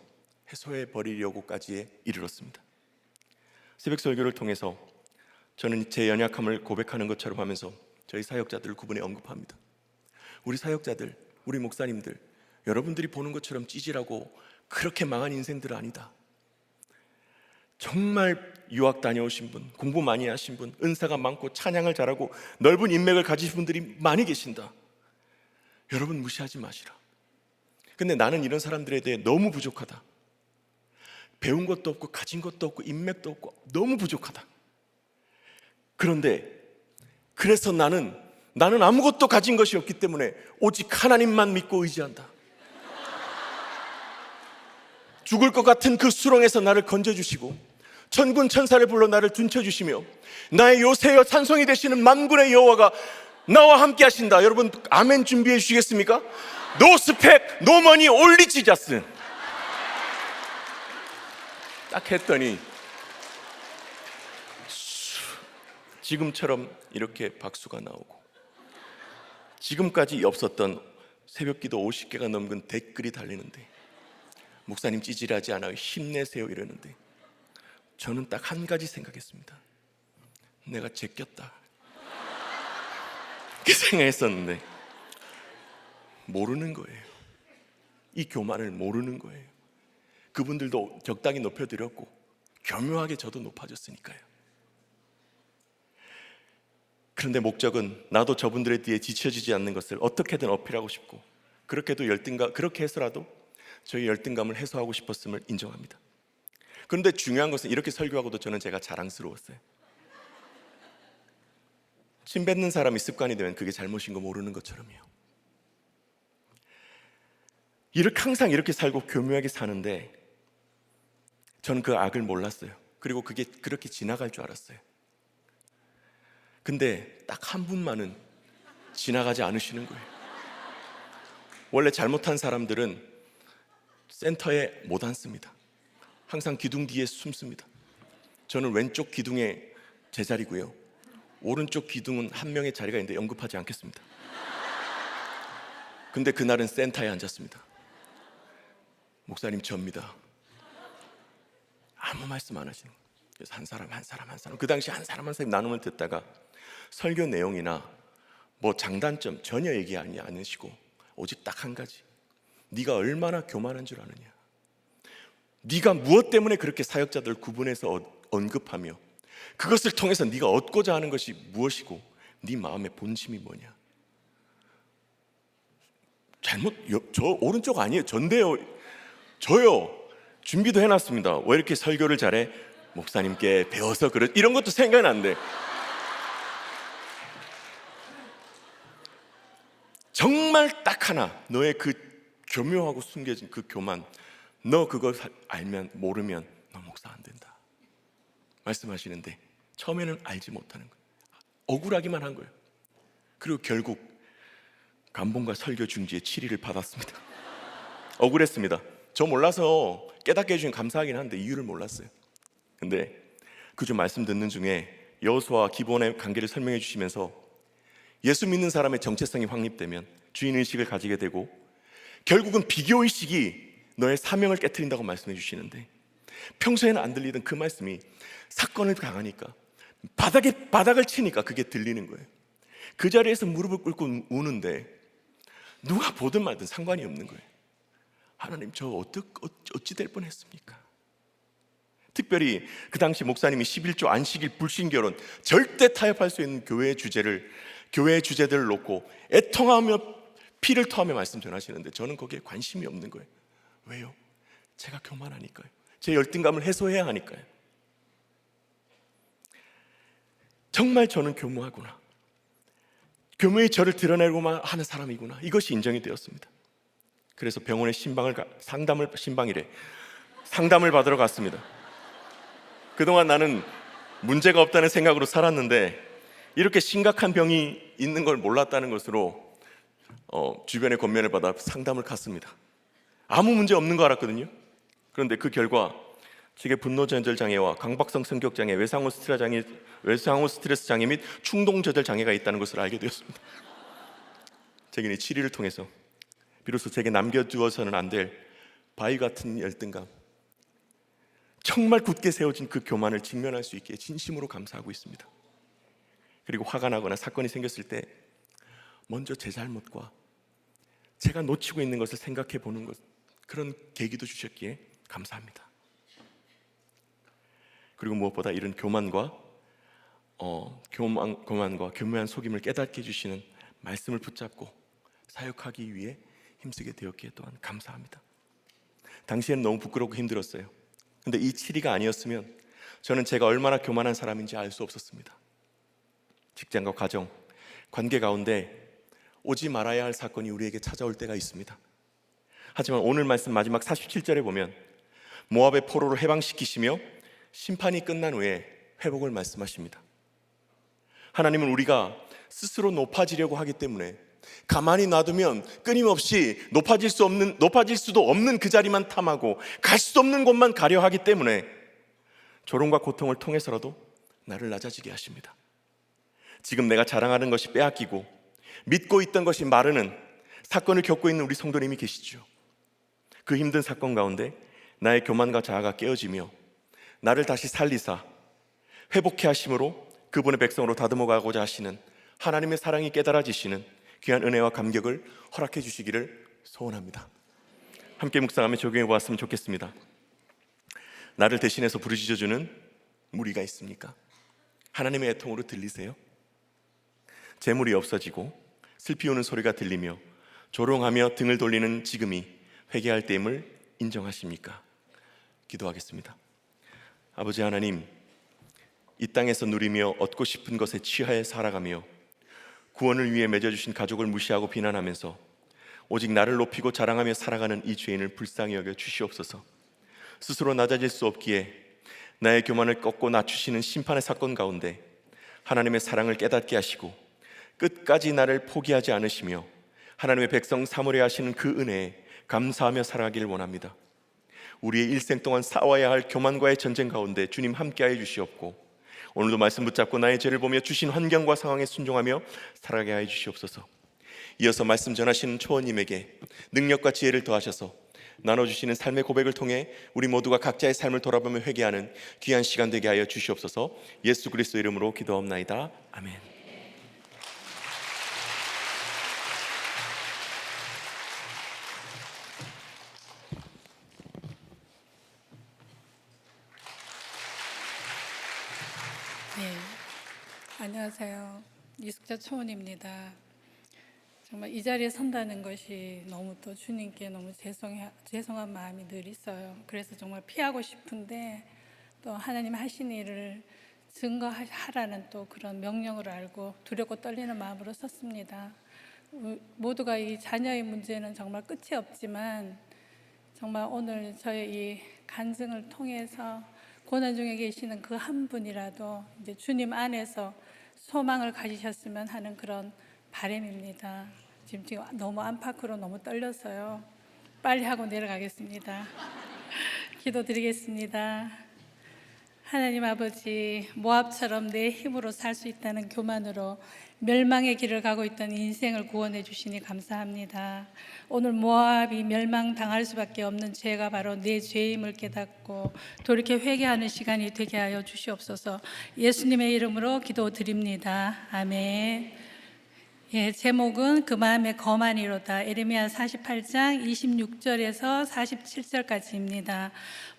[SPEAKER 1] 해소해 버리려고까지 이르렀습니다. 새벽 설교를 통해서 저는 제 연약함을 고백하는 것처럼 하면서 저희 사역자들을 구분해 언급합니다. 우리 사역자들, 우리 목사님들, 여러분들이 보는 것처럼 찌질하고 그렇게 망한 인생들 아니다. 정말 유학 다녀오신 분, 공부 많이 하신 분, 은사가 많고 찬양을 잘하고 넓은 인맥을 가지신 분들이 많이 계신다. 여러분 무시하지 마시라. 근데 나는 이런 사람들에 대해 너무 부족하다. 배운 것도 없고 가진 것도 없고 인맥도 없고 너무 부족하다. 그런데 그래서 나는 아무것도 가진 것이 없기 때문에 오직 하나님만 믿고 의지한다. 죽을 것 같은 그 수렁에서 나를 건져주시고 천군 천사를 불러 나를 둔쳐주시며 나의 요새여 찬송이 되시는 만군의 여호와가 나와 함께 하신다. 여러분 아멘 준비해 주시겠습니까? 노 스펙, 노 머니, 올리 지저스. 딱 했더니 지금처럼 이렇게 박수가 나오고, 지금까지 없었던 새벽기도 50개가 넘은 댓글이 달리는데, 목사님 찌질하지 않아요, 힘내세요 이러는데, 저는 딱 한 가지 생각했습니다. 내가 제꼈다 그 생각했었는데 모르는 거예요. 이 교만을 모르는 거예요. 그분들도 적당히 높여드렸고 교묘하게 저도 높아졌으니까요. 그런데 목적은 나도 저분들의 뒤에 지쳐지지 않는 것을 어떻게든 어필하고 싶고, 그렇게 해서라도 저희 열등감을 해소하고 싶었음을 인정합니다. 그런데 중요한 것은 이렇게 설교하고도 저는 제가 자랑스러웠어요. 침 뱉는 사람이 습관이 되면 그게 잘못인 거 모르는 것처럼요. 항상 이렇게 살고 교묘하게 사는데 저는 그 악을 몰랐어요. 그리고 그게 그렇게 지나갈 줄 알았어요. 근데 딱 한 분만은 지나가지 않으시는 거예요. 원래 잘못한 사람들은 센터에 못 앉습니다. 항상 기둥 뒤에 숨습니다. 저는 왼쪽 기둥에 제 자리고요, 오른쪽 기둥은 한 명의 자리가 있는데 언급하지 않겠습니다. 근데 그날은 센터에 앉았습니다. 목사님 접니다. 아무 말씀 안 하시는 거예요. 그래서 한 사람 그 당시 한 사람 나눔을 듣다가 설교 내용이나 뭐 장단점 전혀 얘기하지 않으시고 오직 딱 한 가지, 네가 얼마나 교만한 줄 아느냐, 네가 무엇 때문에 그렇게 사역자들 구분해서 언급하며 그것을 통해서 네가 얻고자 하는 것이 무엇이고 네 마음의 본심이 뭐냐. 저 오른쪽 아니에요, 전데요. 저요. 준비도 해놨습니다. 왜 이렇게 설교를 잘해? 목사님께 배워서 그래. 이런 것도 생각이 안 돼. 정말 딱 하나, 너의 그 교묘하고 숨겨진 그 교만, 너 그걸 알면 모르면 너 목사 안 된다 말씀하시는데, 처음에는 알지 못하는 거예요. 억울하기만 한 거예요. 그리고 결국 감봉과 설교 중지에 7일을 받았습니다. 억울했습니다. 저 몰라서 깨닫게 해주신 감사하긴 한데 이유를 몰랐어요. 근데 그중 말씀 듣는 중에 여호수아와 기본의 관계를 설명해 주시면서 예수 믿는 사람의 정체성이 확립되면 주인의식을 가지게 되고 결국은 비교의식이 너의 사명을 깨트린다고 말씀해 주시는데, 평소에는 안 들리던 그 말씀이 사건을 당하니까 바닥을 치니까 그게 들리는 거예요. 그 자리에서 무릎을 꿇고 우는데 누가 보든 말든 상관이 없는 거예요. 하나님, 저 어찌 될 뻔했습니까? 특별히 그 당시 목사님이 11조 안식일 불신결혼 절대 타협할 수 있는 교회의 주제들을 놓고 애통하며 피를 토하며 말씀 전하시는데 저는 거기에 관심이 없는 거예요. 왜요? 제가 교만하니까요. 제 열등감을 해소해야 하니까요. 정말 저는 교묘하구나, 교묘히 저를 드러내고만 하는 사람이구나, 이것이 인정이 되었습니다. 그래서 병원에 상담을 받으러 갔습니다. 그동안 나는 문제가 없다는 생각으로 살았는데 이렇게 심각한 병이 있는 걸 몰랐다는 것으로 주변의 권면을 받아 상담을 갔습니다. 아무 문제 없는 거 알았거든요. 그런데 그 결과 제게 분노조절 장애와 강박성 성격 장애, 외상후 스트레스 장애 및 충동 조절 장애가 있다는 것을 알게 되었습니다. 제게는 치료를 통해서 비로소 제게 남겨두어서는 안 될 바위 같은 열등감, 정말 굳게 세워진 그 교만을 직면할 수 있게 진심으로 감사하고 있습니다. 그리고 화가 나거나 사건이 생겼을 때 먼저 제 잘못과 제가 놓치고 있는 것을 생각해 보는 것, 그런 계기도 주셨기에 감사합니다. 그리고 무엇보다 이런 교만과 교묘한 속임을 깨닫게 해주시는 말씀을 붙잡고 사역하기 위해 힘쓰게 되었기에 또한 감사합니다. 당시에는 너무 부끄럽고 힘들었어요. 근데 이 치리가 아니었으면 저는 제가 얼마나 교만한 사람인지 알 수 없었습니다. 직장과 가정, 관계 가운데 오지 말아야 할 사건이 우리에게 찾아올 때가 있습니다. 하지만 오늘 말씀 마지막 47절에 보면 모압의 포로를 해방시키시며 심판이 끝난 후에 회복을 말씀하십니다. 하나님은 우리가 스스로 높아지려고 하기 때문에 가만히 놔두면 끊임없이 높아질 수도 없는 그 자리만 탐하고 갈 수 없는 곳만 가려 하기 때문에 조롱과 고통을 통해서라도 나를 낮아지게 하십니다. 지금 내가 자랑하는 것이 빼앗기고 믿고 있던 것이 마르는 사건을 겪고 있는 우리 성도님이 계시죠. 그 힘든 사건 가운데 나의 교만과 자아가 깨어지며 나를 다시 살리사 회복해 하심으로 그분의 백성으로 다듬어 가고자 하시는 하나님의 사랑이 깨달아지시는 귀한 은혜와 감격을 허락해 주시기를 소원합니다. 함께 묵상하며 적용해 보았으면 좋겠습니다. 나를 대신해서 부르짖어주는 무리가 있습니까? 하나님의 애통으로 들리세요? 재물이 없어지고 슬피 우는 소리가 들리며 조롱하며 등을 돌리는 지금이 회개할 때임을 인정하십니까? 기도하겠습니다. 아버지 하나님, 이 땅에서 누리며 얻고 싶은 것에 취하여 살아가며 구원을 위해 맺어주신 가족을 무시하고 비난하면서 오직 나를 높이고 자랑하며 살아가는 이 죄인을 불쌍히 여겨 주시옵소서. 스스로 낮아질 수 없기에 나의 교만을 꺾고 낮추시는 심판의 사건 가운데 하나님의 사랑을 깨닫게 하시고 끝까지 나를 포기하지 않으시며 하나님의 백성 삼으려 하시는 그 은혜에 감사하며 살아가기를 원합니다. 우리의 일생 동안 싸워야 할 교만과의 전쟁 가운데 주님 함께하여 주시옵고 오늘도 말씀 붙잡고 나의 죄를 보며 주신 환경과 상황에 순종하며 살아가게 하여 주시옵소서. 이어서 말씀 전하시는 초원님에게 능력과 지혜를 더하셔서 나눠주시는 삶의 고백을 통해 우리 모두가 각자의 삶을 돌아보며 회개하는 귀한 시간 되게 하여 주시옵소서. 예수 그리스도 이름으로 기도하옵나이다. 아멘.
[SPEAKER 2] 네, 안녕하세요. 이숙자 초원입니다. 정말 이 자리에 선다는 것이 너무 또 주님께 너무 죄송한 마음이 늘 있어요. 그래서 정말 피하고 싶은데 또 하나님 하신 일을 증거하라는 또 그런 명령을 알고 두렵고 떨리는 마음으로 섰습니다. 모두가 이 자녀의 문제는 정말 끝이 없지만 정말 오늘 저의 이 간증을 통해서 고난 중에 계시는 그 한 분이라도 이제 주님 안에서 소망을 가지셨으면 하는 그런 바람입니다. 지금 너무 안팎으로 너무 떨려서요. 빨리 하고 내려가겠습니다. 기도드리겠습니다. 하나님 아버지, 모압처럼 내 힘으로 살 수 있다는 교만으로 멸망의 길을 가고 있던 인생을 구원해 주시니 감사합니다. 오늘 모압이 멸망당할 수밖에 없는 죄가 바로 내 죄임을 깨닫고 돌이켜 회개하는 시간이 되게 하여 주시옵소서. 예수님의 이름으로 기도드립니다. 아멘. 예, 제목은 그 마음에 거만이로다. 에레미야 48장 26절에서 47절까지입니다.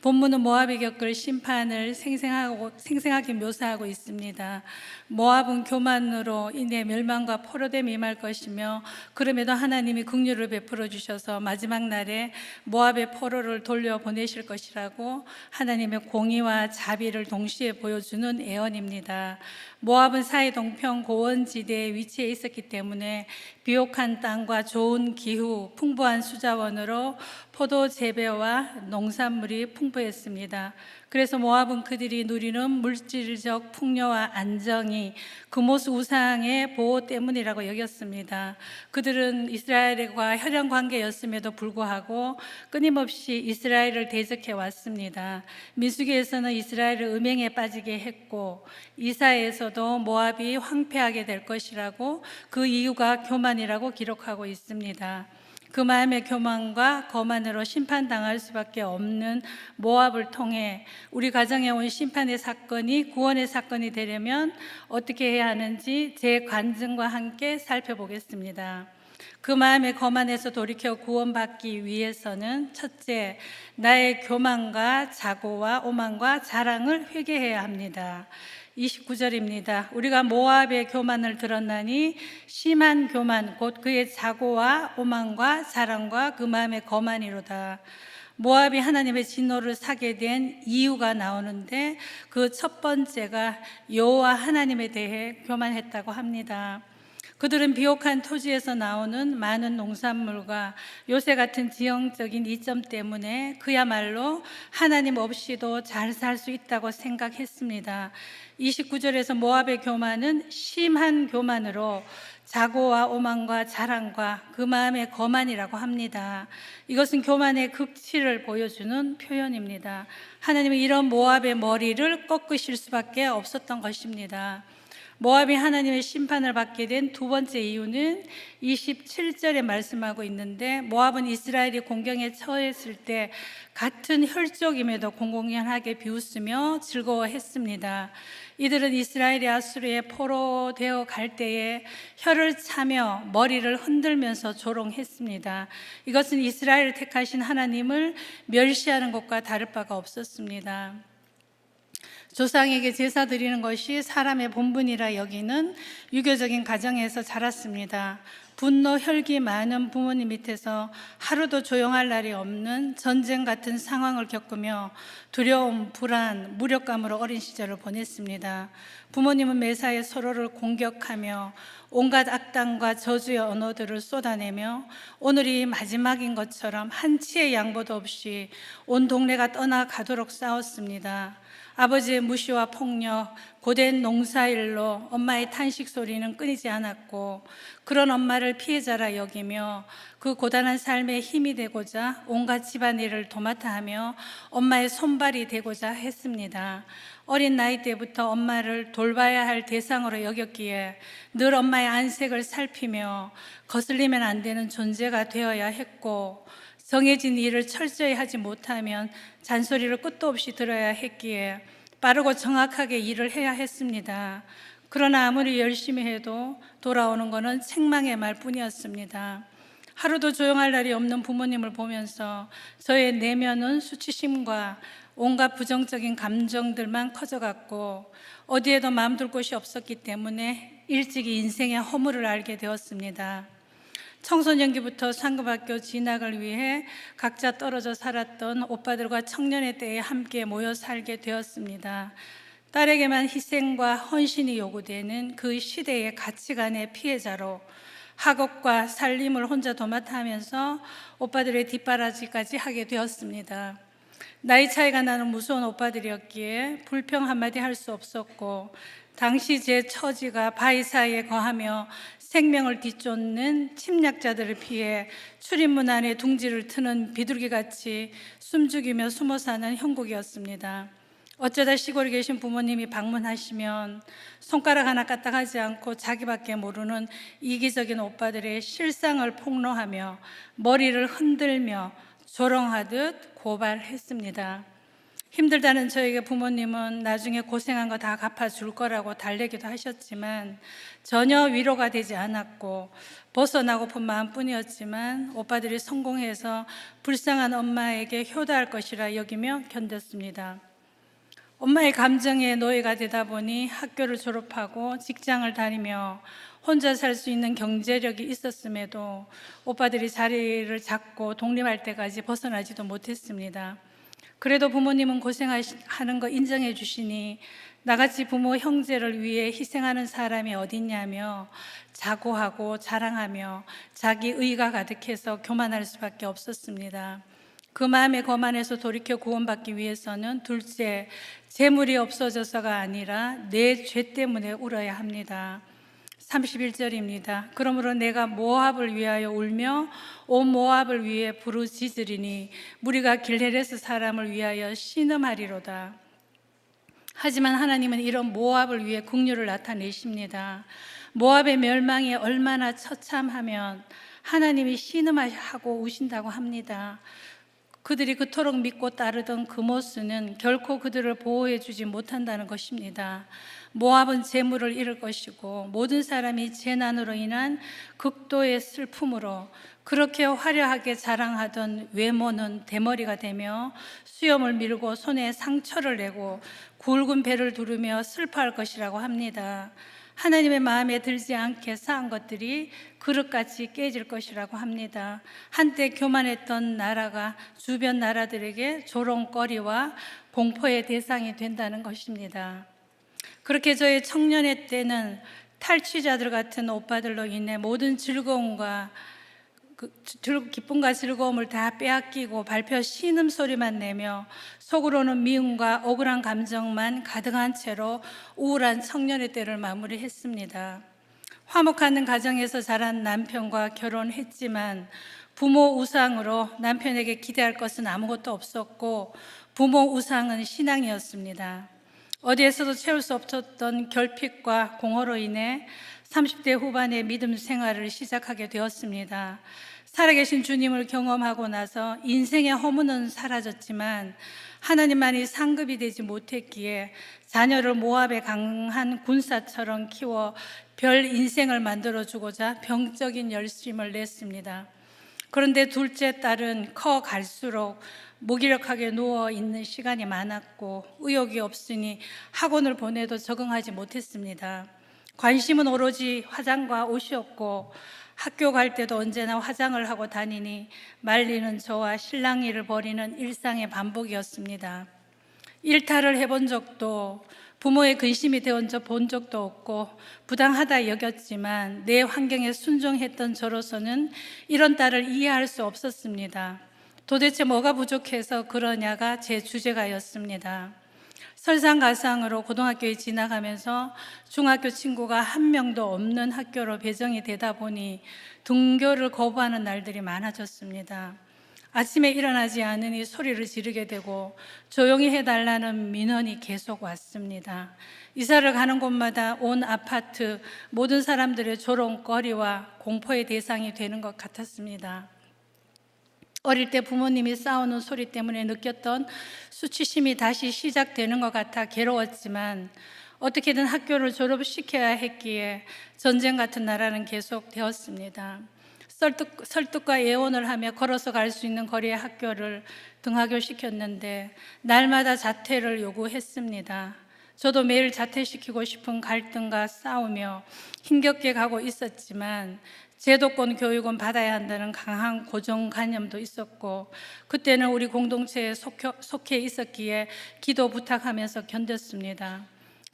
[SPEAKER 2] 본문은 모압이 겪을 심판을 생생하게 묘사하고 있습니다. 모압은 교만으로 인해 멸망과 포로됨이 임할 것이며, 그럼에도 하나님이 긍휼을 베풀어 주셔서 마지막 날에 모압의 포로를 돌려보내실 것이라고 하나님의 공의와 자비를 동시에 보여주는 예언입니다. 모압은 사해 동편 고원지대에 위치해 있었기 때문에 비옥한 땅과 좋은 기후, 풍부한 수자원으로 포도 재배와 농산물이 풍부했습니다. 그래서 모압은 그들이 누리는 물질적 풍요와 안정이 그모스 우상의 보호 때문이라고 여겼습니다. 그들은 이스라엘과 혈연 관계였음에도 불구하고 끊임없이 이스라엘을 대적해 왔습니다. 민수기에서는 이스라엘을 음행에 빠지게 했고, 이사야에서도 모압이 황폐하게 될 것이라고 그 이유가 교만이라고 기록하고 있습니다. 그 마음의 교만과 거만으로 심판당할 수밖에 없는 모압을 통해 우리 가정에 온 심판의 사건이 구원의 사건이 되려면 어떻게 해야 하는지 제 관증과 함께 살펴보겠습니다. 그 마음의 거만에서 돌이켜 구원받기 위해서는 첫째, 나의 교만과 자고와 오만과 자랑을 회개해야 합니다. 29절입니다. 우리가 모압의 교만을 들었나니 심한 교만 곧 그의 자고와 오만과 자랑과 그 마음의 거만이로다. 모압이 하나님의 진노를 사게 된 이유가 나오는데, 그 첫 번째가 여호와 하나님에 대해 교만했다고 합니다. 그들은 비옥한 토지에서 나오는 많은 농산물과 요새 같은 지형적인 이점 때문에 그야말로 하나님 없이도 잘 살 수 있다고 생각했습니다. 29절에서 모압의 교만은 심한 교만으로 자고와 오만과 자랑과 그 마음의 거만이라고 합니다. 이것은 교만의 극치를 보여주는 표현입니다. 하나님은 이런 모압의 머리를 꺾으실 수밖에 없었던 것입니다. 모압이 하나님의 심판을 받게 된 두 번째 이유는 27절에 말씀하고 있는데, 모압은 이스라엘이 공경에 처했을 때 같은 혈족임에도 공공연하게 비웃으며 즐거워했습니다. 이들은 이스라엘이 아수르의 포로되어 갈 때에 혀를 차며 머리를 흔들면서 조롱했습니다. 이것은 이스라엘을 택하신 하나님을 멸시하는 것과 다를 바가 없었습니다. 조상에게 제사 드리는 것이 사람의 본분이라 여기는 유교적인 가정에서 자랐습니다. 분노, 혈기 많은 부모님 밑에서 하루도 조용할 날이 없는 전쟁 같은 상황을 겪으며 두려움, 불안, 무력감으로 어린 시절을 보냈습니다. 부모님은 매사에 서로를 공격하며 온갖 악당과 저주의 언어들을 쏟아내며 오늘이 마지막인 것처럼 한치의 양보도 없이 온 동네가 떠나가도록 싸웠습니다. 아버지의 무시와 폭력, 고된 농사일로 엄마의 탄식 소리는 끊이지 않았고, 그런 엄마를 피해자라 여기며 그 고단한 삶에 힘이 되고자 온갖 집안일을 도맡아 하며 엄마의 손발이 되고자 했습니다. 어린 나이 때부터 엄마를 돌봐야 할 대상으로 여겼기에 늘 엄마의 안색을 살피며 거슬리면 안 되는 존재가 되어야 했고, 정해진 일을 철저히 하지 못하면 잔소리를 끝도 없이 들어야 했기에 빠르고 정확하게 일을 해야 했습니다. 그러나 아무리 열심히 해도 돌아오는 것은 책망의 말뿐이었습니다. 하루도 조용할 날이 없는 부모님을 보면서 저의 내면은 수치심과 온갖 부정적인 감정들만 커져갔고, 어디에도 마음 둘 곳이 없었기 때문에 일찍이 인생의 허물을 알게 되었습니다. 청소년기부터 상급학교 진학을 위해 각자 떨어져 살았던 오빠들과 청년의 때에 함께 모여 살게 되었습니다. 딸에게만 희생과 헌신이 요구되는 그 시대의 가치관의 피해자로 학업과 살림을 혼자 도맡아 하면서 오빠들의 뒷바라지까지 하게 되었습니다. 나이 차이가 나는 무서운 오빠들이었기에 불평 한마디 할 수 없었고, 당시 제 처지가 바위 사이에 거하며 생명을 뒤쫓는 침략자들을 피해 출입문 안에 둥지를 트는 비둘기같이 숨죽이며 숨어 사는 형국이었습니다. 어쩌다 시골에 계신 부모님이 방문하시면 손가락 하나 까딱하지 않고 자기밖에 모르는 이기적인 오빠들의 실상을 폭로하며 머리를 흔들며 조롱하듯 고발했습니다. 힘들다는 저에게 부모님은 나중에 고생한 거 다 갚아줄 거라고 달래기도 하셨지만 전혀 위로가 되지 않았고 벗어나고픈 마음뿐이었지만 오빠들이 성공해서 불쌍한 엄마에게 효도할 것이라 여기며 견뎠습니다. 엄마의 감정에 노예가 되다 보니 학교를 졸업하고 직장을 다니며 혼자 살 수 있는 경제력이 있었음에도 오빠들이 자리를 잡고 독립할 때까지 벗어나지도 못했습니다. 그래도 부모님은 고생하는 거 인정해 주시니 나같이 부모 형제를 위해 희생하는 사람이 어딨냐며 자고하고 자랑하며 자기 의가 가득해서 교만할 수밖에 없었습니다. 그 마음에 거만해서 돌이켜 구원받기 위해서는 둘째, 재물이 없어져서가 아니라 내 죄 때문에 울어야 합니다. 31절입니다. 그러므로 내가 모압을 위하여 울며 온 모압을 위해 부르짖으리니 무리가 길헤레스 사람을 위하여 신음하리로다. 하지만 하나님은 이런 모압을 위해 긍휼을 나타내십니다. 모압의 멸망이 얼마나 처참하면 하나님이 신음하고 우신다고 합니다. 그들이 그토록 믿고 따르던 그모스는 결코 그들을 보호해 주지 못한다는 것입니다. 모압은 재물을 잃을 것이고 모든 사람이 재난으로 인한 극도의 슬픔으로 그렇게 화려하게 자랑하던 외모는 대머리가 되며 수염을 밀고 손에 상처를 내고 굵은 배를 두르며 슬퍼할 것이라고 합니다. 하나님의 마음에 들지 않게 쌓은 것들이 그릇같이 깨질 것이라고 합니다. 한때 교만했던 나라가 주변 나라들에게 조롱거리와 공포의 대상이 된다는 것입니다. 그렇게 저의 청년의 때는 탈취자들 같은 오빠들로 인해 모든 즐거움과 기쁨과 즐거움을 다 빼앗기고 발표 신음소리만 내며 속으로는 미움과 억울한 감정만 가득한 채로 우울한 청년의 때를 마무리했습니다. 화목하는 가정에서 자란 남편과 결혼했지만 부모 우상으로 남편에게 기대할 것은 아무것도 없었고 부모 우상은 신앙이었습니다. 어디에서도 채울 수 없었던 결핍과 공허로 인해 30대 후반에 믿음 생활을 시작하게 되었습니다. 살아계신 주님을 경험하고 나서 인생의 허무는 사라졌지만 하나님만이 상급이 되지 못했기에 자녀를 모압의 강한 군사처럼 키워 별 인생을 만들어주고자 병적인 열심을 냈습니다. 그런데 둘째 딸은 커 갈수록 무기력하게 누워있는 시간이 많았고 의욕이 없으니 학원을 보내도 적응하지 못했습니다. 관심은 오로지 화장과 옷이었고 학교 갈 때도 언제나 화장을 하고 다니니 말리는 저와 실랑이를 벌이는 일상의 반복이었습니다. 일탈을 해본 적도 부모의 근심이 되어 본 적도 없고 부당하다 여겼지만 내 환경에 순종했던 저로서는 이런 딸을 이해할 수 없었습니다. 도대체 뭐가 부족해서 그러냐가 제 주제가였습니다. 설상가상으로 고등학교에 지나가면서 중학교 친구가 한 명도 없는 학교로 배정이 되다 보니 등교를 거부하는 날들이 많아졌습니다. 아침에 일어나지 않으니 소리를 지르게 되고 조용히 해달라는 민원이 계속 왔습니다. 이사를 가는 곳마다 온 아파트 모든 사람들의 조롱거리와 공포의 대상이 되는 것 같았습니다. 어릴 때 부모님이 싸우는 소리 때문에 느꼈던 수치심이 다시 시작되는 것 같아 괴로웠지만 어떻게든 학교를 졸업시켜야 했기에 전쟁 같은 나라는 계속 되었습니다. 설득과 예언을 하며 걸어서 갈 수 있는 거리의 학교를 등하교시켰는데 날마다 자퇴를 요구했습니다. 저도 매일 자퇴시키고 싶은 갈등과 싸우며 힘겹게 가고 있었지만 제도권 교육은 받아야 한다는 강한 고정관념도 있었고 그때는 우리 공동체에 속해 있었기에 기도 부탁하면서 견뎠습니다.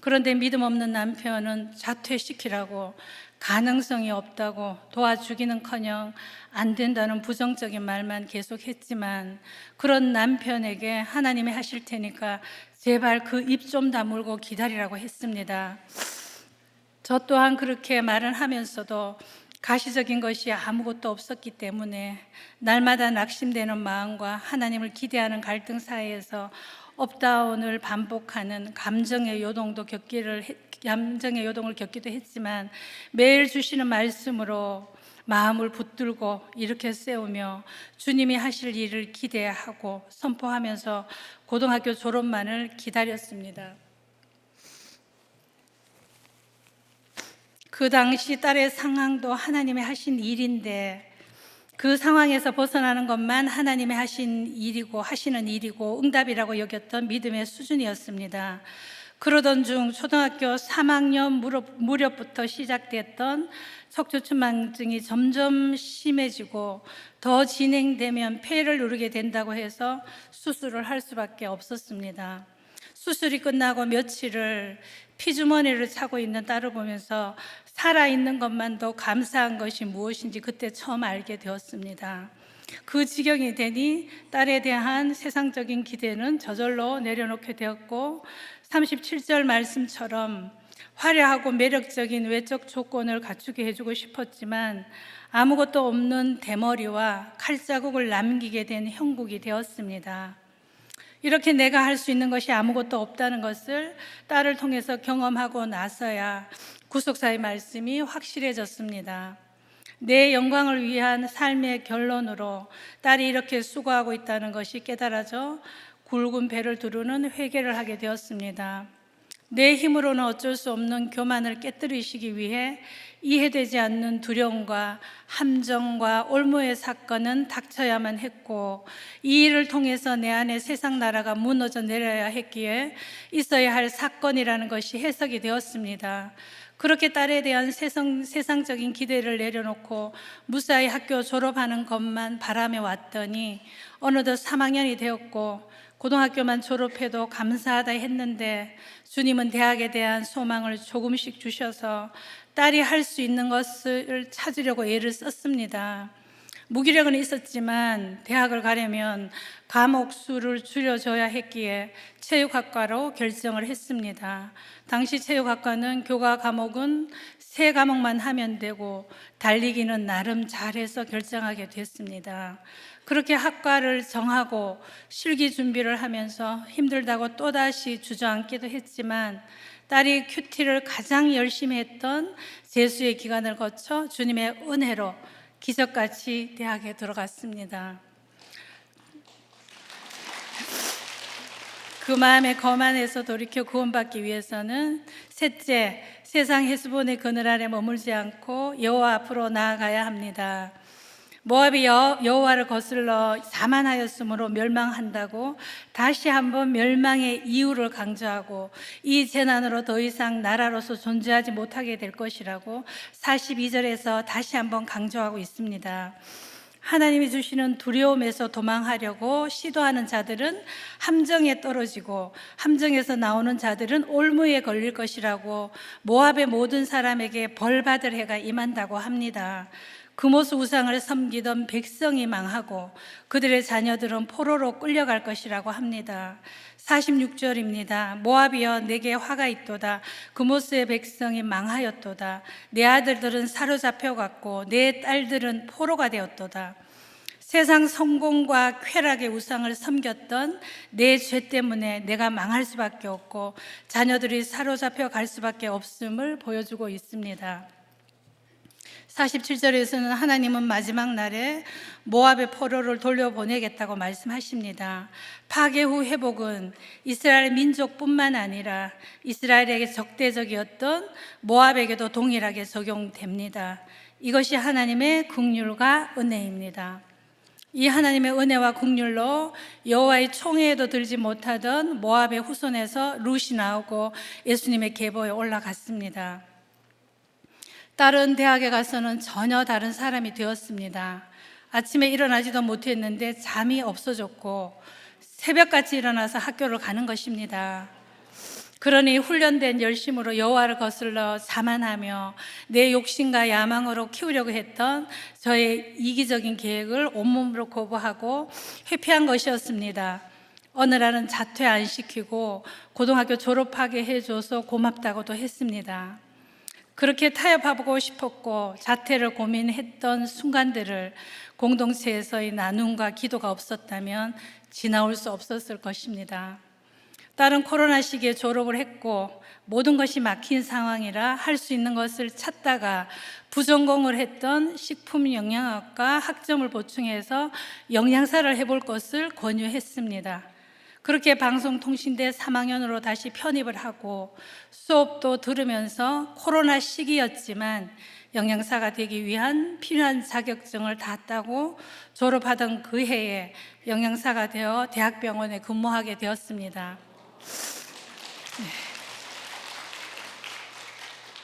[SPEAKER 2] 그런데 믿음 없는 남편은 자퇴시키라고 가능성이 없다고 도와주기는커녕 안 된다는 부정적인 말만 계속했지만 그런 남편에게 하나님이 하실 테니까 제발 그 입 좀 다물고 기다리라고 했습니다. 저 또한 그렇게 말을 하면서도 가시적인 것이 아무것도 없었기 때문에 날마다 낙심되는 마음과 하나님을 기대하는 갈등 사이에서 업다운을 반복하는 감정의 요동을 겪기도 했지만 매일 주시는 말씀으로 마음을 붙들고 이렇게 세우며 주님이 하실 일을 기대하고 선포하면서 고등학교 졸업만을 기다렸습니다. 그 당시 딸의 상황도 하나님이 하신 일인데 그 상황에서 벗어나는 것만 하나님이 하시는 일이고 응답이라고 여겼던 믿음의 수준이었습니다. 그러던 중 초등학교 3학년 무렵부터 시작됐던 척추천만증이 점점 심해지고 더 진행되면 폐를 누르게 된다고 해서 수술을 할 수밖에 없었습니다. 수술이 끝나고 며칠을 피주머니를 차고 있는 딸을 보면서 살아있는 것만도 감사한 것이 무엇인지 그때 처음 알게 되었습니다. 그 지경이 되니 딸에 대한 세상적인 기대는 저절로 내려놓게 되었고 37절 말씀처럼 화려하고 매력적인 외적 조건을 갖추게 해주고 싶었지만 아무것도 없는 대머리와 칼자국을 남기게 된 형국이 되었습니다. 이렇게 내가 할 수 있는 것이 아무것도 없다는 것을 딸을 통해서 경험하고 나서야 구속사의 말씀이 확실해졌습니다. 내 영광을 위한 삶의 결론으로 딸이 이렇게 수고하고 있다는 것이 깨달아져 굵은 배를 두르는 회개를 하게 되었습니다. 내 힘으로는 어쩔 수 없는 교만을 깨뜨리시기 위해 이해되지 않는 두려움과 함정과 올무의 사건은 닥쳐야만 했고 이 일을 통해서 내 안에 세상 나라가 무너져 내려야 했기에 있어야 할 사건이라는 것이 해석이 되었습니다. 그렇게 딸에 대한 세상적인 기대를 내려놓고 무사히 학교 졸업하는 것만 바라며 왔더니 어느덧 3학년이 되었고 고등학교만 졸업해도 감사하다 했는데 주님은 대학에 대한 소망을 조금씩 주셔서 딸이 할 수 있는 것을 찾으려고 애를 썼습니다. 무기력은 있었지만 대학을 가려면 과목 수를 줄여줘야 했기에 체육학과로 결정을 했습니다. 당시 체육학과는 교과 과목은 3과목만 하면 되고 달리기는 나름 잘해서 결정하게 됐습니다. 그렇게 학과를 정하고 실기 준비를 하면서 힘들다고 또다시 주저앉기도 했지만 딸이 큐티를 가장 열심히 했던 재수의 기간을 거쳐 주님의 은혜로 기적같이 대학에 들어갔습니다. 그 마음에 거만해서 돌이켜 구원받기 위해서는 셋째, 세상 헤스본의 그늘 아래 머물지 않고 여호와 앞으로 나아가야 합니다. 모압이 여호와를 거슬러 자만하였으므로 멸망한다고 다시 한번 멸망의 이유를 강조하고 이 재난으로 더 이상 나라로서 존재하지 못하게 될 것이라고 42절에서 다시 한번 강조하고 있습니다. 하나님이 주시는 두려움에서 도망하려고 시도하는 자들은 함정에 떨어지고 함정에서 나오는 자들은 올무에 걸릴 것이라고 모압의 모든 사람에게 벌받을 해가 임한다고 합니다. 금오스 우상을 섬기던 백성이 망하고 그들의 자녀들은 포로로 끌려갈 것이라고 합니다. 46절입니다. 모압이여 내게 화가 있도다. 금오스의 백성이 망하였도다. 내 아들들은 사로잡혀갔고 내 딸들은 포로가 되었도다. 세상 성공과 쾌락의 우상을 섬겼던 내 죄 때문에 내가 망할 수밖에 없고 자녀들이 사로잡혀 갈 수밖에 없음을 보여주고 있습니다. 47절에서는 하나님은 마지막 날에 모압의 포로를 돌려보내겠다고 말씀하십니다. 파괴 후 회복은 이스라엘 민족뿐만 아니라 이스라엘에게 적대적이었던 모압에게도 동일하게 적용됩니다. 이것이 하나님의 긍휼과 은혜입니다. 이 하나님의 은혜와 긍휼로 여호와의 총회에도 들지 못하던 모압의 후손에서 룻이 나오고 예수님의 계보에 올라갔습니다. 딸은 대학에 가서는 전혀 다른 사람이 되었습니다. 아침에 일어나지도 못했는데 잠이 없어졌고 새벽같이 일어나서 학교를 가는 것입니다. 그러니 훈련된 열심으로 여호와를 거슬러 자만하며 내 욕심과 야망으로 키우려고 했던 저의 이기적인 계획을 온몸으로 거부하고 회피한 것이었습니다. 어느 날은 자퇴 안 시키고 고등학교 졸업하게 해줘서 고맙다고도 했습니다. 그렇게 타협하고 싶었고 자퇴를 고민했던 순간들을 공동체에서의 나눔과 기도가 없었다면 지나올 수 없었을 것입니다. 딸은 코로나 시기에 졸업을 했고 모든 것이 막힌 상황이라 할 수 있는 것을 찾다가 부전공을 했던 식품영양학과 학점을 보충해서 영양사를 해볼 것을 권유했습니다. 그렇게 방송통신대 3학년으로 다시 편입을 하고 수업도 들으면서 코로나 시기였지만 영양사가 되기 위한 필요한 자격증을 다 따고 졸업하던 그 해에 영양사가 되어 대학병원에 근무하게 되었습니다.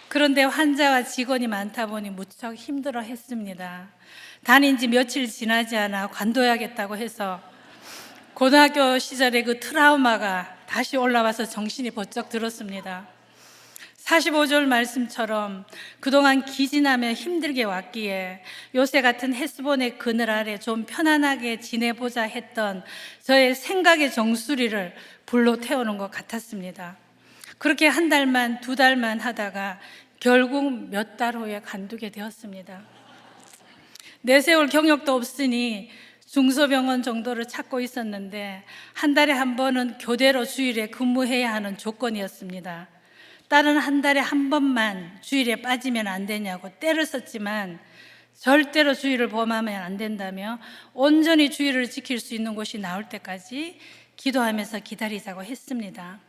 [SPEAKER 2] 그런데 환자와 직원이 많다 보니 무척 힘들어 했습니다. 다닌 지 며칠 지나지 않아 관둬야겠다고 해서 고등학교 시절의 그 트라우마가 다시 올라와서 정신이 번쩍 들었습니다. 45절 말씀처럼 그동안 기진하며 힘들게 왔기에 요새 같은 헤스본의 그늘 아래 좀 편안하게 지내보자 했던 저의 생각의 정수리를 불로 태우는 것 같았습니다. 그렇게 한 달만 두 달만 하다가 결국 몇 달 후에 관두게 되었습니다. 내세울 경력도 없으니 중소병원 정도를 찾고 있었는데 한 달에 한 번은 교대로 주일에 근무해야 하는 조건이었습니다. 딸은 한 달에 한 번만 주일에 빠지면 안 되냐고 떼를 썼지만 절대로 주일을 범하면 안 된다며 온전히 주일을 지킬 수 있는 곳이 나올 때까지 기도하면서 기다리자고 했습니다.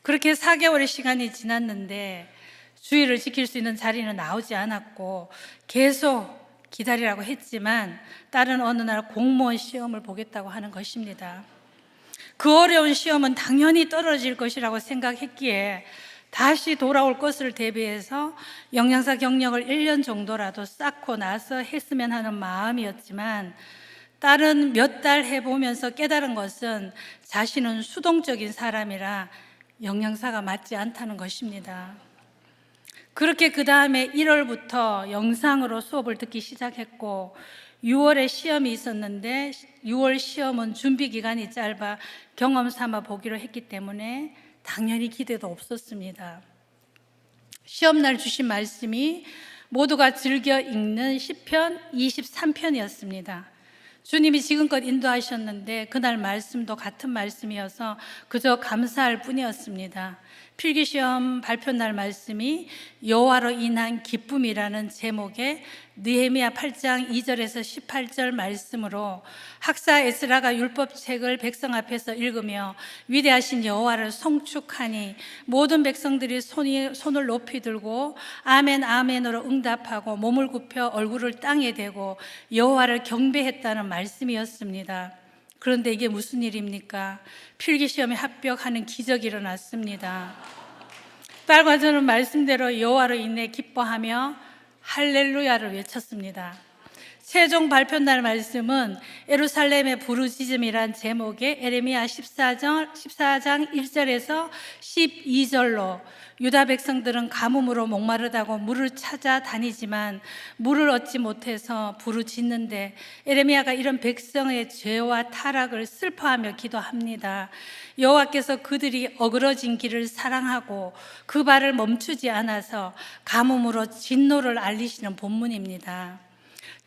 [SPEAKER 2] 그렇게 4개월의 시간이 지났는데 주일을 지킬 수 있는 자리는 나오지 않았고 계속 기다리라고 했지만 딸은 어느 날 공무원 시험을 보겠다고 하는 것입니다. 그 어려운 시험은 당연히 떨어질 것이라고 생각했기에 다시 돌아올 것을 대비해서 영양사 경력을 1년 정도라도 쌓고 나서 했으면 하는 마음이었지만 딸은 몇 달 해보면서 깨달은 것은 자신은 수동적인 사람이라 영양사가 맞지 않다는 것입니다. 그렇게 그 다음에 1월부터 영상으로 수업을 듣기 시작했고 6월에 시험이 있었는데 6월 시험은 준비 기간이 짧아 경험 삼아 보기로 했기 때문에 당연히 기대도 없었습니다. 시험날 주신 말씀이 모두가 즐겨 읽는 시편 23편이었습니다. 주님이 지금껏 인도하셨는데 그날 말씀도 같은 말씀이어서 그저 감사할 뿐이었습니다. 필기시험 발표날 말씀이 여호와로 인한 기쁨이라는 제목의 느헤미야 8장 2절에서 18절 말씀으로 학사 에스라가 율법책을 백성 앞에서 읽으며 위대하신 여호와를 송축하니 모든 백성들이 손을 높이 들고 아멘 아멘으로 응답하고 몸을 굽혀 얼굴을 땅에 대고 여호와를 경배했다는 말씀이었습니다. 그런데 이게 무슨 일입니까? 필기시험에 합격하는 기적이 일어났습니다. 딸과 저는 말씀대로 여호와로 인해 기뻐하며 할렐루야를 외쳤습니다. 최종 발표날 말씀은 예루살렘의 부르짖음이란 제목의 에레미야 14장 1절에서 12절로 유다 백성들은 가뭄으로 목마르다고 물을 찾아 다니지만 물을 얻지 못해서 부르짖는데 에레미야가 이런 백성의 죄와 타락을 슬퍼하며 기도합니다. 여호와께서 그들이 어그러진 길을 사랑하고 그 발을 멈추지 않아서 가뭄으로 진노를 알리시는 본문입니다.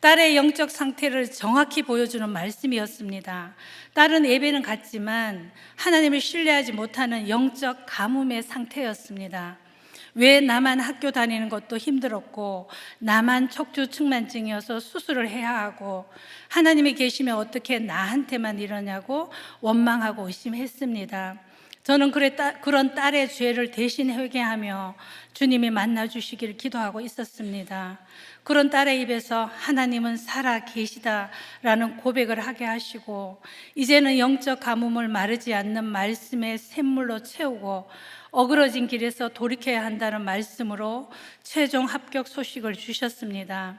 [SPEAKER 2] 딸의 영적 상태를 정확히 보여주는 말씀이었습니다. 딸은 예배는 갔지만 하나님을 신뢰하지 못하는 영적 가뭄의 상태였습니다. 왜 나만 학교 다니는 것도 힘들었고 나만 척추 측만증이어서 수술을 해야 하고 하나님이 계시면 어떻게 나한테만 이러냐고 원망하고 의심했습니다. 저는 그런 딸의 죄를 대신 회개하며 주님이 만나주시기를 기도하고 있었습니다. 그런 딸의 입에서 하나님은 살아 계시다라는 고백을 하게 하시고 이제는 영적 가뭄을 마르지 않는 말씀의 샘물로 채우고 어그러진 길에서 돌이켜야 한다는 말씀으로 최종 합격 소식을 주셨습니다.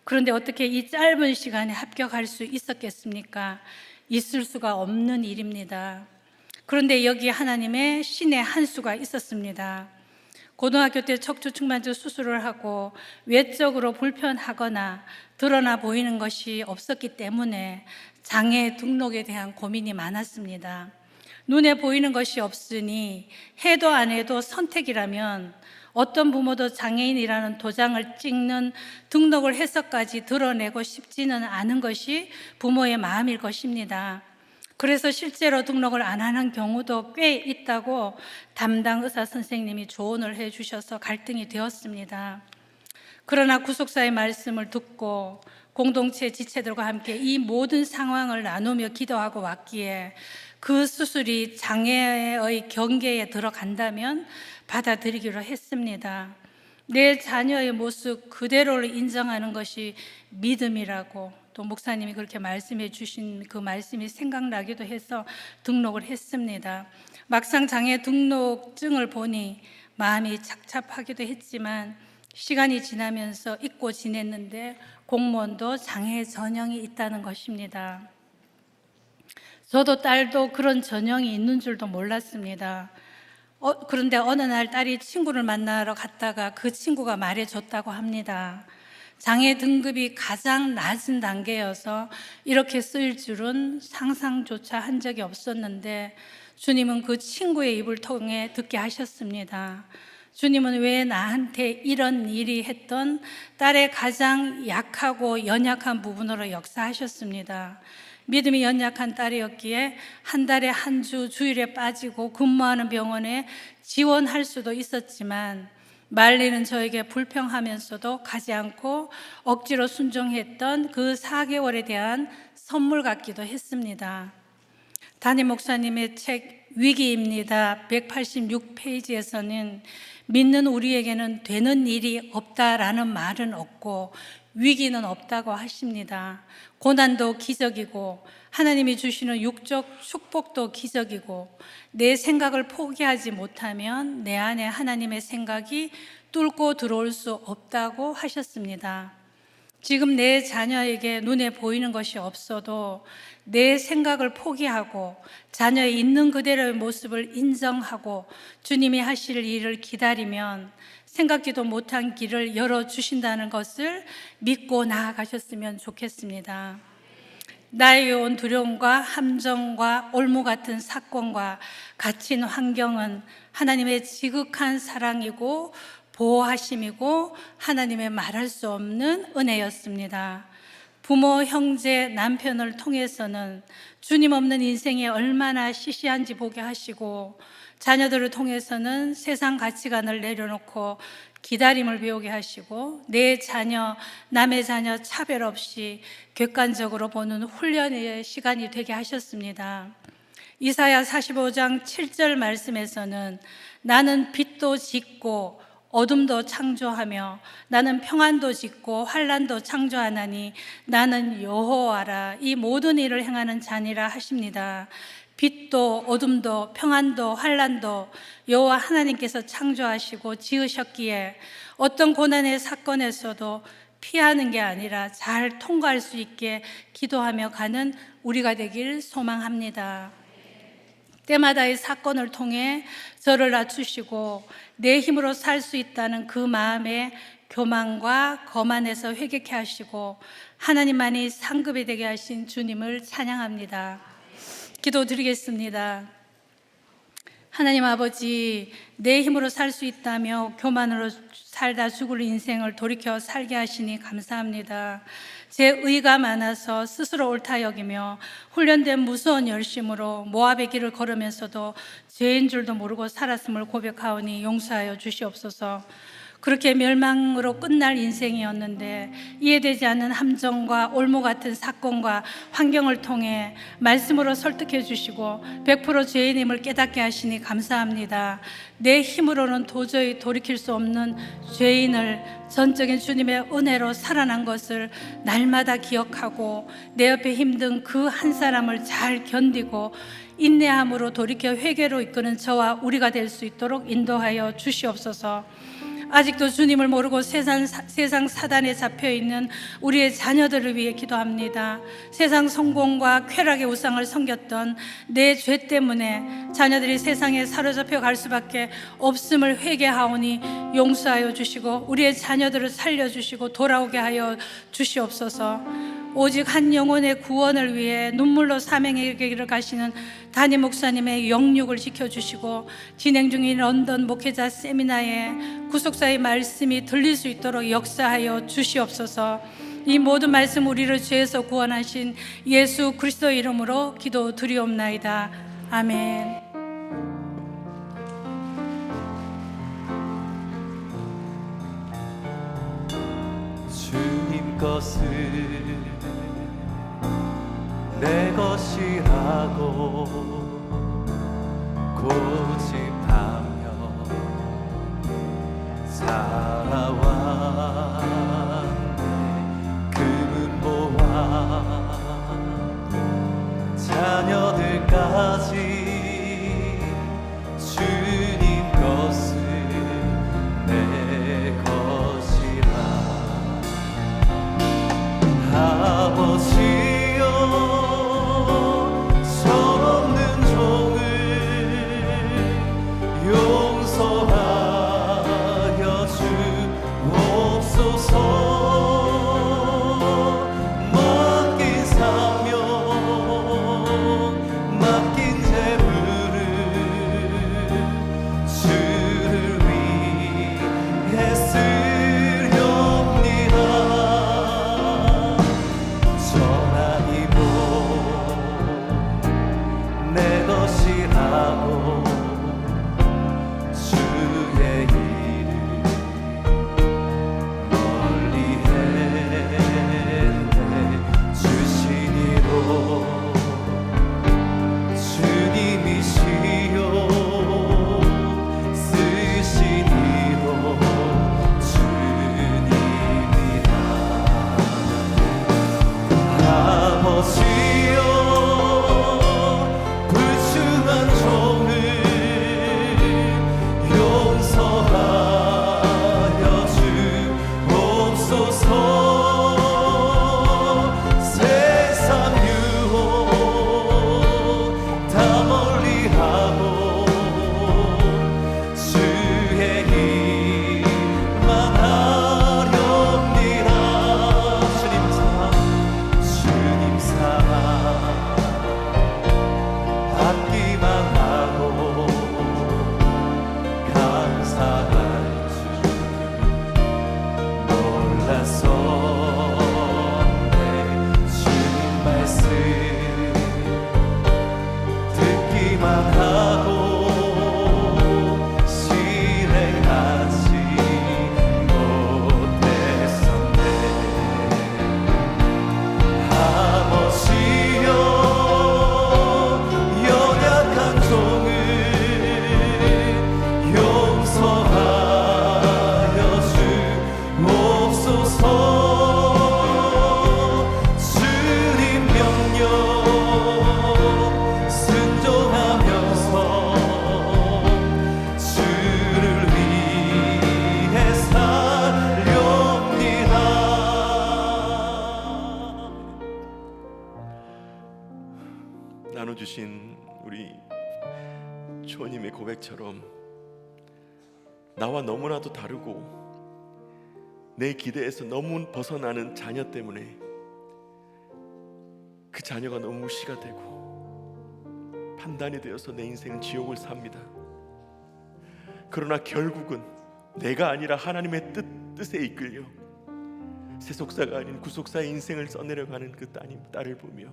[SPEAKER 2] 그런데 어떻게 이 짧은 시간에 합격할 수 있었겠습니까? 있을 수가 없는 일입니다. 그런데 여기 하나님의 신의 한 수가 있었습니다. 고등학교 때 척추 측만증 수술을 하고 외적으로 불편하거나 드러나 보이는 것이 없었기 때문에 장애 등록에 대한 고민이 많았습니다. 눈에 보이는 것이 없으니 해도 안 해도 선택이라면 어떤 부모도 장애인이라는 도장을 찍는 등록을 해서까지 드러내고 싶지는 않은 것이 부모의 마음일 것입니다. 그래서 실제로 등록을 안 하는 경우도 꽤 있다고 담당 의사 선생님이 조언을 해주셔서 갈등이 되었습니다. 그러나 구속사의 말씀을 듣고 공동체 지체들과 함께 이 모든 상황을 나누며 기도하고 왔기에 그 수술이 장애의 경계에 들어간다면 받아들이기로 했습니다. 내 자녀의 모습 그대로를 인정하는 것이 믿음이라고 또 목사님이 그렇게 말씀해 주신 그 말씀이 생각나기도 해서 등록을 했습니다. 막상 장애 등록증을 보니 마음이 착잡하기도 했지만 시간이 지나면서 잊고 지냈는데 공무원도 장애 전형이 있다는 것입니다. 저도 딸도 그런 전형이 있는 줄도 몰랐습니다. 그런데 어느 날 딸이 친구를 만나러 갔다가 그 친구가 말해줬다고 합니다. 장애 등급이 가장 낮은 단계여서 이렇게 쓰일 줄은 상상조차 한 적이 없었는데 주님은 그 친구의 입을 통해 듣게 하셨습니다. 주님은 왜 나한테 이런 일이 했던 딸의 가장 약하고 연약한 부분으로 역사하셨습니다. 믿음이 연약한 딸이었기에 한 달에 한 주 주일에 빠지고 근무하는 병원에 지원할 수도 있었지만 말리는 저에게 불평하면서도 가지 않고 억지로 순종했던 그 4개월에 대한 선물 같기도 했습니다. 담임 목사님의 책 위기입니다 186페이지에서는 믿는 우리에게는 되는 일이 없다라는 말은 없고 위기는 없다고 하십니다. 고난도 기적이고 하나님이 주시는 육적 축복도 기적이고 내 생각을 포기하지 못하면 내 안에 하나님의 생각이 뚫고 들어올 수 없다고 하셨습니다. 지금 내 자녀에게 눈에 보이는 것이 없어도 내 생각을 포기하고 자녀의 있는 그대로의 모습을 인정하고 주님이 하실 일을 기다리면 생각지도 못한 길을 열어주신다는 것을 믿고 나아가셨으면 좋겠습니다. 나에게 온 두려움과 함정과 올무 같은 사건과 갇힌 환경은 하나님의 지극한 사랑이고 보호하심이고 하나님의 말할 수 없는 은혜였습니다. 부모, 형제, 남편을 통해서는 주님 없는 인생이 얼마나 시시한지 보게 하시고 자녀들을 통해서는 세상 가치관을 내려놓고 기다림을 배우게 하시고 내 자녀, 남의 자녀 차별 없이 객관적으로 보는 훈련의 시간이 되게 하셨습니다. 이사야 45장 7절 말씀에서는 나는 빛도 짓고 어둠도 창조하며 나는 평안도 짓고 환난도 창조하나니 나는 여호와라 이 모든 일을 행하는 자니라 하십니다. 빛도 어둠도 평안도 환난도 여호와 하나님께서 창조하시고 지으셨기에 어떤 고난의 사건에서도 피하는 게 아니라 잘 통과할 수 있게 기도하며 가는 우리가 되길 소망합니다. 때마다의 사건을 통해 저를 낮추시고 내 힘으로 살 수 있다는 그 마음에 교만과 거만에서 회개케 하시고 하나님만이 상급이 되게 하신 주님을 찬양합니다. 기도드리겠습니다. 하나님 아버지, 내 힘으로 살 수 있다며 교만으로 살다 죽을 인생을 돌이켜 살게 하시니 감사합니다. 제 의가 많아서 스스로 옳다 여기며 훈련된 무서운 열심으로 모압의 길을 걸으면서도 죄인 줄도 모르고 살았음을 고백하오니 용서하여 주시옵소서. 그렇게 멸망으로 끝날 인생이었는데 이해되지 않는 함정과 올무 같은 사건과 환경을 통해 말씀으로 설득해 주시고 100% 죄인임을 깨닫게 하시니 감사합니다. 내 힘으로는 도저히 돌이킬 수 없는 죄인을 전적인 주님의 은혜로 살아난 것을 날마다 기억하고 내 옆에 힘든 그 한 사람을 잘 견디고 인내함으로 돌이켜 회개로 이끄는 저와 우리가 될 수 있도록 인도하여 주시옵소서. 아직도 주님을 모르고 세상 사단에 잡혀있는 우리의 자녀들을 위해 기도합니다. 세상 성공과 쾌락의 우상을 섬겼던 내 죄 때문에 자녀들이 세상에 사로잡혀 갈 수밖에 없음을 회개하오니 용서하여 주시고 우리의 자녀들을 살려주시고 돌아오게 하여 주시옵소서. 오직 한 영혼의 구원을 위해 눈물로 사명의 길을 가시는 담임 목사님의 영육을 지켜주시고 진행 중인 런던 목회자 세미나에 구속사의 말씀이 들릴 수 있도록 역사하여 주시옵소서. 이 모든 말씀 우리를 죄에서 구원하신 예수 그리스도 이름으로 기도드리옵나이다. 아멘.
[SPEAKER 3] 주님 것을 내 것이라고 고집하며 살아왔네. 금은 모아 자녀들까지 주님 것을 내 것이라. 아버지여, 철없는 종을 용서하여 주옵소서. 맡긴 사명, 맡긴 재물을 주를 위해 쓰렵니다. 전하이고 내 것이라고 주의 일을 멀리 했네. 주신 이로 주님이시요 쓰신 이로 주님이라. 아버지여, 불충한 종을 용서하여 주옵소서. 세상 유혹 다 멀리하고 주의 일만 하렵니다. 주님 사랑 받기만 하고 감사할 줄 몰랐었네. 주님 말씀 듣기만 하고 실행하지 못했었네. 아버지여, 연약한 종을 용서하여 주옵소서. 주님 명령 순종하면서 주를 위해 살렵니다.
[SPEAKER 1] 나눠주신 우리 초님의 고백처럼 나와 너무나도 다르고 내 기대에서 너무 벗어나는 자녀 때문에 그 자녀가 너무 무시가 되고 판단이 되어서 내 인생은 지옥을 삽니다. 그러나 결국은 내가 아니라 하나님의 뜻에 이끌려 세속사가 아닌 구속사의 인생을 써내려가는 그 딸을 보며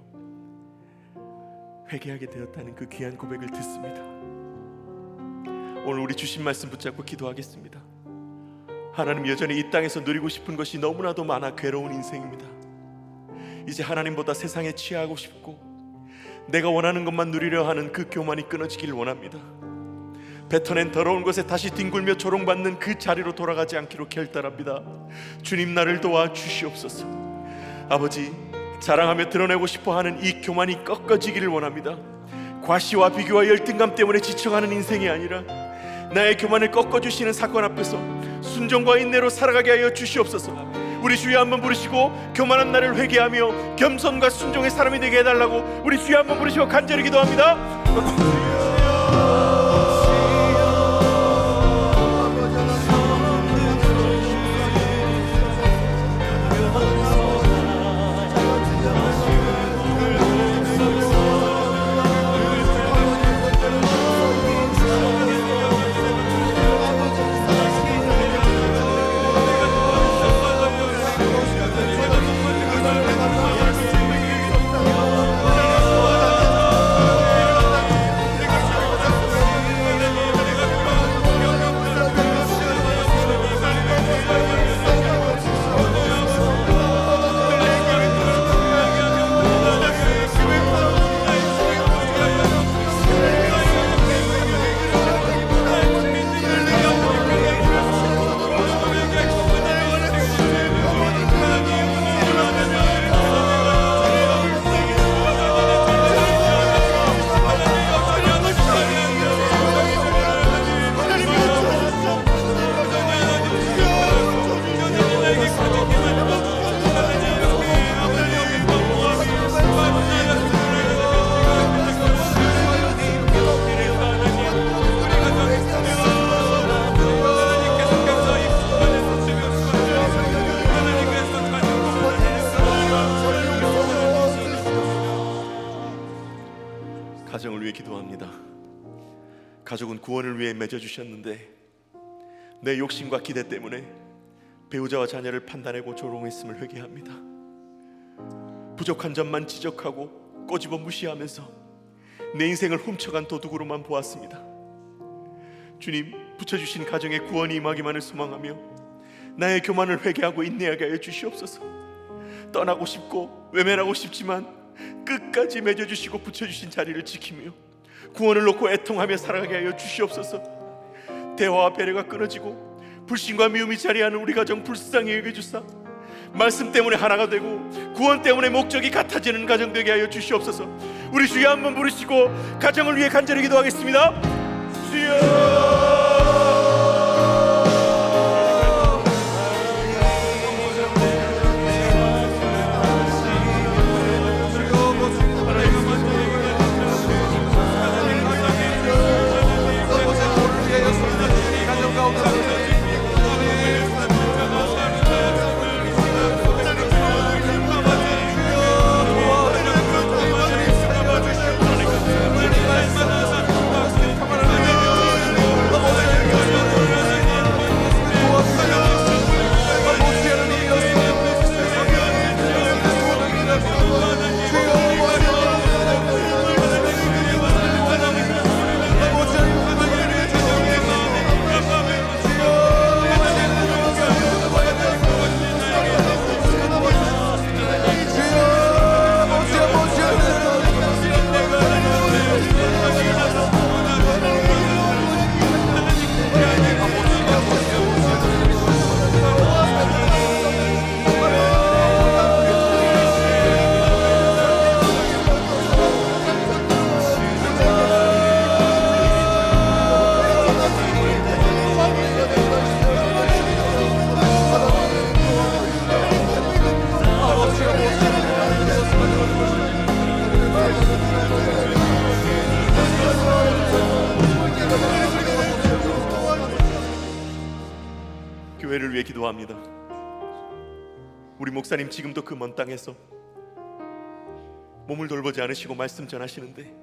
[SPEAKER 1] 회개하게 되었다는 그 귀한 고백을 듣습니다. 오늘 우리 주신 말씀 붙잡고 기도하겠습니다. 하나님, 여전히 이 땅에서 누리고 싶은 것이 너무나도 많아 괴로운 인생입니다. 이제 하나님보다 세상에 취하고 싶고 내가 원하는 것만 누리려 하는 그 교만이 끊어지길 원합니다. 뱉어낸 더러운 것에 다시 뒹굴며 조롱받는 그 자리로 돌아가지 않기로 결단합니다. 주님, 나를 도와 주시옵소서. 아버지, 자랑하며 드러내고 싶어하는 이 교만이 꺾어지기를 원합니다. 과시와 비교와 열등감 때문에 지쳐가는 인생이 아니라 나의 교만을 꺾어주시는 사건 앞에서 순종과 인내로 살아가게 하여 주시옵소서. 우리 주여 한번 부르시고 교만한 나를 회개하며 겸손과 순종의 사람이 되게 해달라고 우리 주여 한번 부르시고 간절히 기도합니다. 가정을 위해 기도합니다. 가족은 구원을 위해 맺어주셨는데 내 욕심과 기대 때문에 배우자와 자녀를 판단하고 조롱했음을 회개합니다. 부족한 점만 지적하고 꼬집어 무시하면서 내 인생을 훔쳐간 도둑으로만 보았습니다. 주님, 붙여주신 가정에 구원이 임하기만을 소망하며 나의 교만을 회개하고 인내하게 하여 주시옵소서. 떠나고 싶고 외면하고 싶지만 끝까지 맺어주시고 붙여주신 자리를 지키며 구원을 놓고 애통하며 살아가게 하여 주시옵소서. 대화와 배려가 끊어지고 불신과 미움이 자리하는 우리 가정 불쌍히 여겨주사 말씀 때문에 하나가 되고 구원 때문에 목적이 같아지는 가정 되게 하여 주시옵소서. 우리 주여 한번 부르시고 가정을 위해 간절히 기도하겠습니다. 주여. 교회를 위해 기도합니다. 우리 목사님 지금도 그 먼 땅에서 몸을 돌보지 않으시고 말씀 전하시는데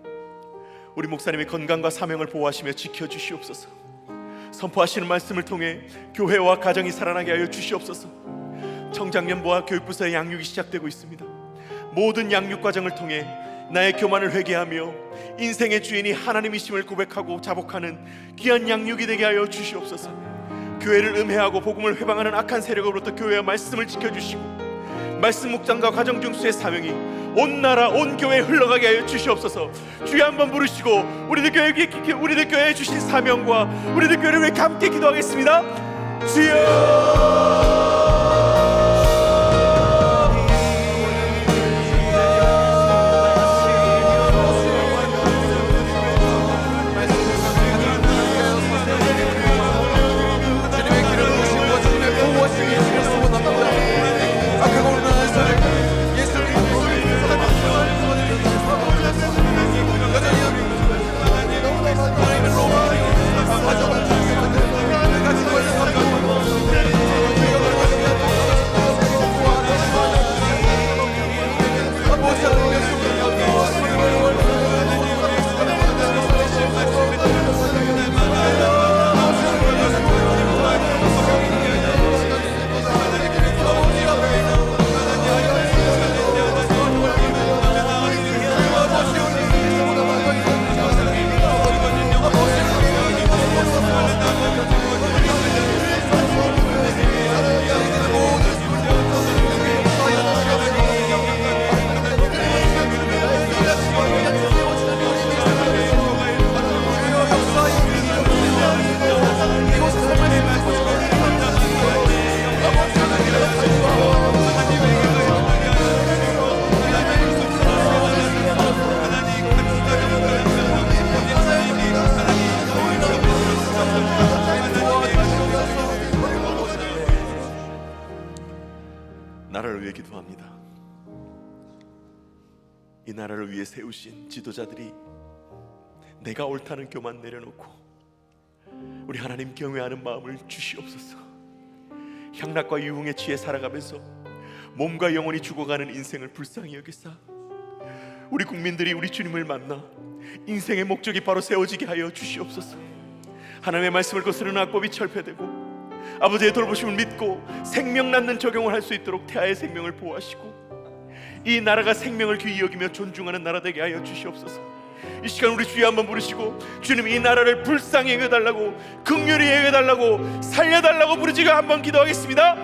[SPEAKER 1] 우리 목사님의 건강과 사명을 보호하시며 지켜주시옵소서. 선포하시는 말씀을 통해 교회와 가정이 살아나게 하여 주시옵소서. 청장년부와 교육부서의 양육이 시작되고 있습니다. 모든 양육 과정을 통해 나의 교만을 회개하며 인생의 주인이 하나님이심을 고백하고 자복하는 귀한 양육이 되게 하여 주시옵소서. 교회를 음해하고 복음을 회방하는 악한 세력으로부터 교회와 말씀을 지켜주시고 말씀 묵상과 가정 중수의 사명이 온 나라 온 교회에 흘러가게 하여 주시옵소서. 주여 한번 부르시고 우리들 교회에 주신 사명과 우리들 교회를 위해 함께 기도하겠습니다. 주여. 나라를 위해 기도합니다. 이 나라를 위해 세우신 지도자들이 내가 옳다는 교만 내려놓고 우리 하나님 경외하는 마음을 주시옵소서. 향락과 유흥에 취해 살아가면서 몸과 영혼이 죽어가는 인생을 불쌍히 여기사 우리 국민들이 우리 주님을 만나 인생의 목적이 바로 세워지게 하여 주시옵소서. 하나님의 말씀을 거스르는 악법이 철폐되고 아버지의 돌보심을 믿고 생명 낳는 적용을 할 수 있도록 태아의 생명을 보호하시고 이 나라가 생명을 귀히 여기며 존중하는 나라 되게 하여 주시옵소서. 이 시간 우리 주여 한번 부르시고 주님 이 나라를 불쌍히 여겨달라고, 긍휼히 여겨달라고, 살려달라고 부르짖어 한번 기도하겠습니다.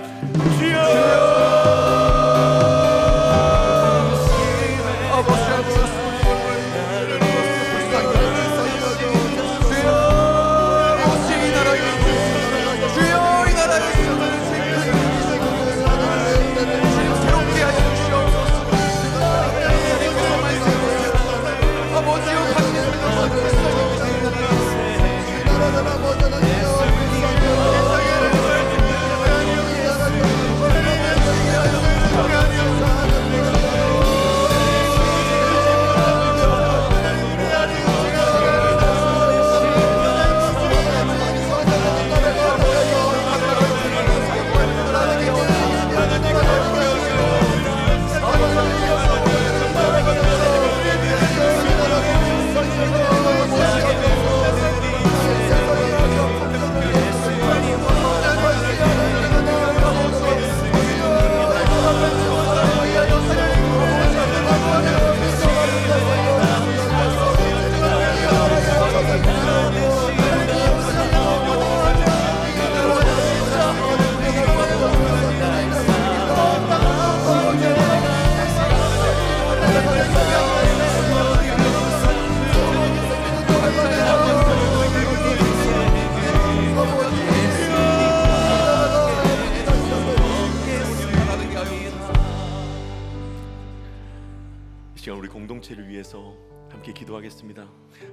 [SPEAKER 1] 공동체를 위해서 함께 기도하겠습니다.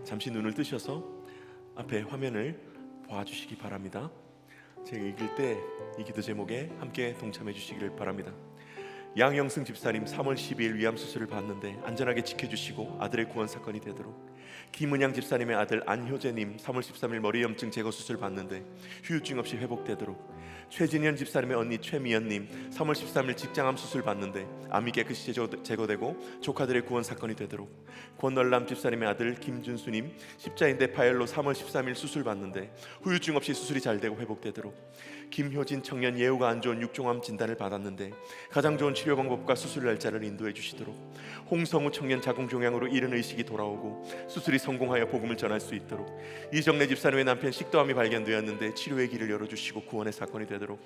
[SPEAKER 1] 잠시 눈을 뜨셔서 앞에 화면을 봐주시기 바랍니다. 제가 읽을 때 이 기도 제목에 함께 동참해 주시기를 바랍니다. 양영승 집사님 3월 12일 위암 수술을 받는데 안전하게 지켜주시고 아들의 구원 사건이 되도록, 김은양 집사님의 아들 안효재님 3월 13일 머리염증 제거 수술 받는데 후유증 없이 회복되도록, 최진현 집사님의 언니 최미연님 3월 13일 직장암 수술 받는데 암이 깨끗이 제거되고 조카들의 구원 사건이 되도록, 권널람 집사님의 아들 김준수님 십자인대 파열로 3월 13일 수술 받는데 후유증 없이 수술이 잘 되고 회복되도록, 김효진 청년 예후가 안 좋은 육종암 진단을 받았는데 가장 좋은 치료 방법과 수술 날짜를 인도해 주시도록, 홍성우 청년 자궁종양으로 잃은 의식이 돌아오고 수술이 성공하여 복음을 전할 수 있도록, 이정래 집사님의 남편 식도암이 발견되었는데 치료의 길을 열어주시고 구원의 사건이 되도록,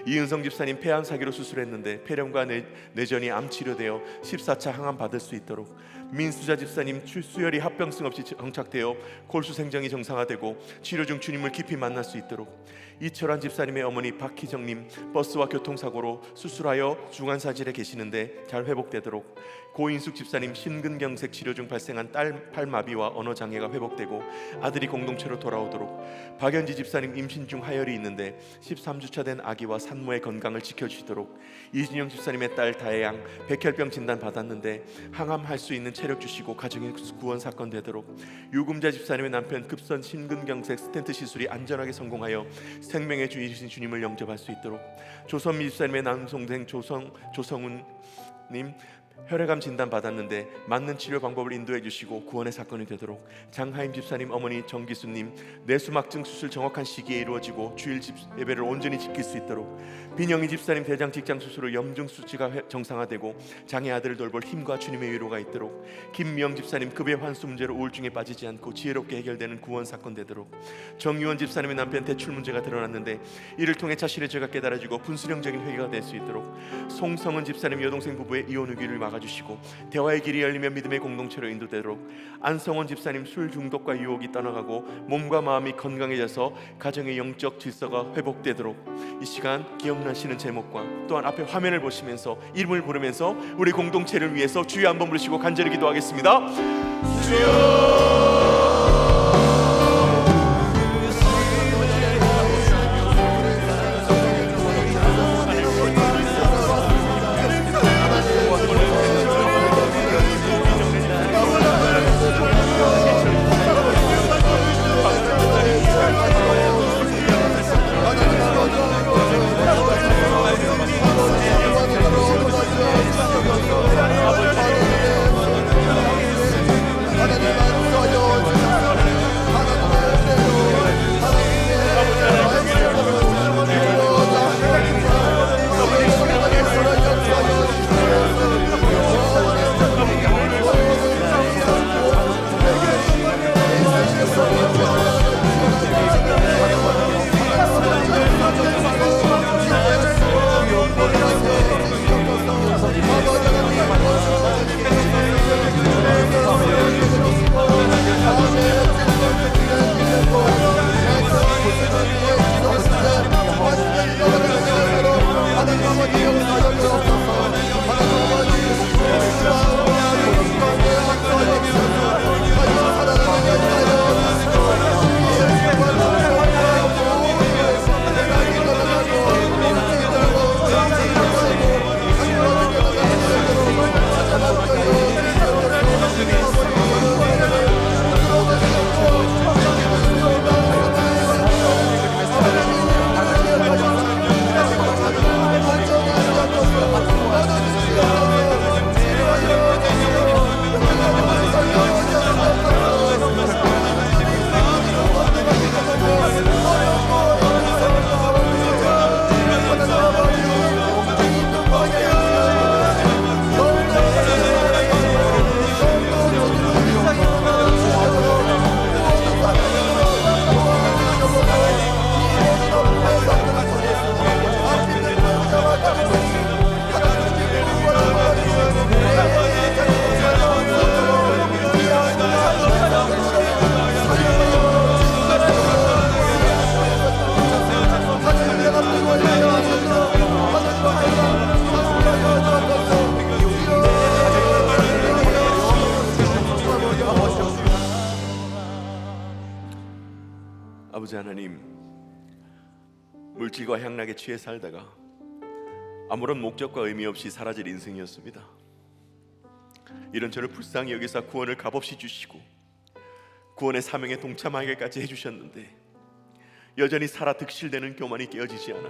[SPEAKER 1] 이은성 집사님 폐암 사기로 수술했는데 폐렴과 뇌전이 암 치료되어 14차 항암 받을 수 있도록, 민수자 집사님 수혈이 합병증 없이 정착되어 골수 생정이 정상화되고 치료 중 주님을 깊이 만날 수 있도록, 이철환 집사님의 어머니 박희정님 버스와 교통사고로 수술하여 중환사실에 계시는데 잘 회복되도록, 고인숙 집사님 심근경색 치료 중 발생한 딸 팔마비와 언어장애가 회복되고 아들이 공동체로 돌아오도록, 박연지 집사님 임신 중 하혈이 있는데 13주차 된 아기와 산모의 건강을 지켜주시도록, 이진영 집사님의 딸 다혜양 백혈병 진단 받았는데 항암할 수 있는 체력 주시고 가정의 구원 사건 되도록, 유금자 집사님의 남편 급선 심근경색 스텐트 시술이 안전하게 성공하여 생명의 주이신 주님을 영접할 수 있도록, 조선미 집사님의 남동생 조성훈님 혈액암 진단 받았는데 맞는 치료 방법을 인도해 주시고 구원의 사건이 되도록, 장하임 집사님 어머니 정기수님 뇌수막증 수술 정확한 시기에 이루어지고 주일 예배를 온전히 지킬 수 있도록, 빈영희 집사님 대장 직장 수술로 염증 수치가 정상화되고 장애 아들을 돌볼 힘과 주님의 위로가 있도록, 김미영 집사님 급여 환수 문제로 우울증에 빠지지 않고 지혜롭게 해결되는 구원 사건 되도록, 정유원 집사님의 남편 대출 문제가 드러났는데 이를 통해 자신의 죄가 깨달아지고 분수령적인 회개가 될 수 있도록, 송성은 집사님 여동생 부부의 이혼 위기를 막아주시고 대화의 길이 열리며 믿음의 공동체로 인도되도록, 안성원 집사님 술 중독과 유혹이 떠나가고 몸과 마음이 건강해져서 가정의 영적 질서가 회복되도록, 이 시간 기억나시는 제목과 또한 앞에 화면을 보시면서 이름을 부르면서 우리 공동체를 위해서 주여 한번 부르시고 간절히 기도하겠습니다. 주여 아버지 하나님, 물질과 향락에 취해 살다가 아무런 목적과 의미 없이 사라질 인생이었습니다. 이런 저를 불쌍히 여기사 구원을 값없이 주시고 구원의 사명에 동참하게까지 해주셨는데 여전히 살아 득실되는 교만이 깨어지지 않아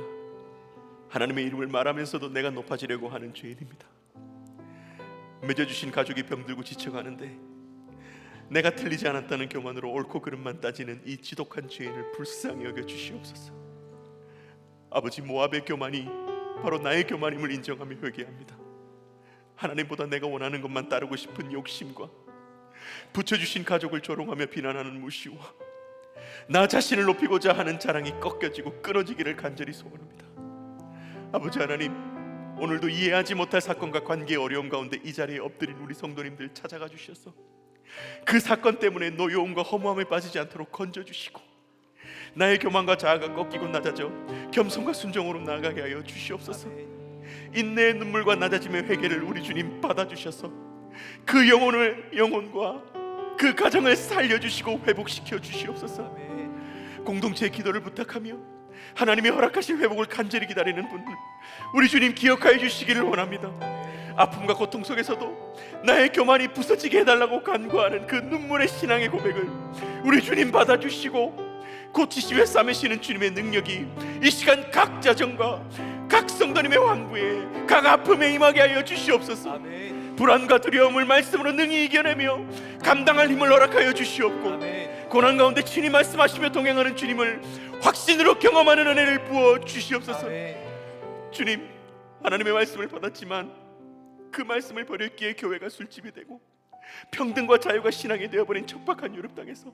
[SPEAKER 1] 하나님의 이름을 말하면서도 내가 높아지려고 하는 죄인입니다. 맺어주신 가족이 병들고 지쳐가는데 내가 틀리지 않았다는 교만으로 옳고 그름만 따지는 이 지독한 죄인을 불쌍히 여겨 주시옵소서. 아버지, 모압의 교만이 바로 나의 교만임을 인정하며 회개합니다. 하나님보다 내가 원하는 것만 따르고 싶은 욕심과 붙여주신 가족을 조롱하며 비난하는 무시와 나 자신을 높이고자 하는 자랑이 꺾여지고 끊어지기를 간절히 소원합니다. 아버지 하나님, 오늘도 이해하지 못할 사건과 관계의 어려움 가운데 이 자리에 엎드린 우리 성도님들 찾아가 주셔서 그 사건 때문에 노여움과 허무함에 빠지지 않도록 건져주시고 나의 교만과 자아가 꺾이고 낮아져 겸손과 순종으로 나아가게 하여 주시옵소서. 인내의 눈물과 낮아짐의 회개를 우리 주님 받아주셔서 그 영혼과 그 가정을 살려주시고 회복시켜 주시옵소서. 공동체의 기도를 부탁하며 하나님의 허락하신 회복을 간절히 기다리는 분들 우리 주님 기억하여 주시기를 원합니다. 아픔과 고통 속에서도 나의 교만이 부서지게 해달라고 간구하는 그 눈물의 신앙의 고백을 우리 주님 받아주시고 고치시며 싸매시는 주님의 능력이 이 시간 각 자정과 각 성도님의 환구에 각 아픔에 임하게 하여 주시옵소서. 불안과 두려움을 말씀으로 능히 이겨내며 감당할 힘을 허락하여 주시옵고 고난 가운데 친히 말씀하시며 동행하는 주님을 확신으로 경험하는 은혜를 부어 주시옵소서. 주님, 하나님의 말씀을 받았지만 그 말씀을 버렸기에 교회가 술집이 되고 평등과 자유가 신앙이 되어버린 척박한 유럽 땅에서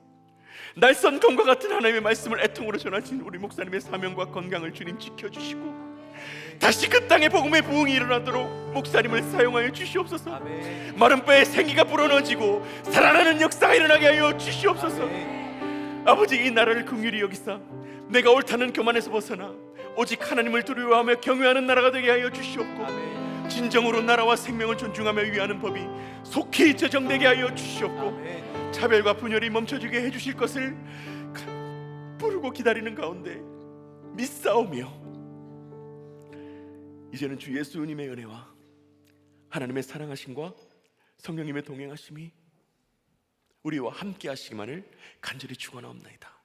[SPEAKER 1] 날선 검과 같은 하나님의 말씀을 애통으로 전하신 우리 목사님의 사명과 건강을 주님 지켜주시고 다시 그 땅에 복음의 부흥이 일어나도록 목사님을 사용하여 주시옵소서. 마른 뼈에 생기가 불어넣어지고 살아나는 역사가 일어나게 하여 주시옵소서. 아버지, 이 나라를 긍휼히 여기사 내가 옳다는 교만에서 벗어나 오직 하나님을 두려워하며 경외하는 나라가 되게 하여 주시옵고 진정으로 나라와 생명을 존중하며 위하는 법이 속히 제정되게 하여 주시옵고 차별과 분열이 멈춰지게 해주실 것을 부르고 기다리는 가운데 믿사오며 이제는 주 예수님의 은혜와 하나님의 사랑하심과 성령님의 동행하심이 우리와 함께 하시기만을 간절히 축원하옵나이다.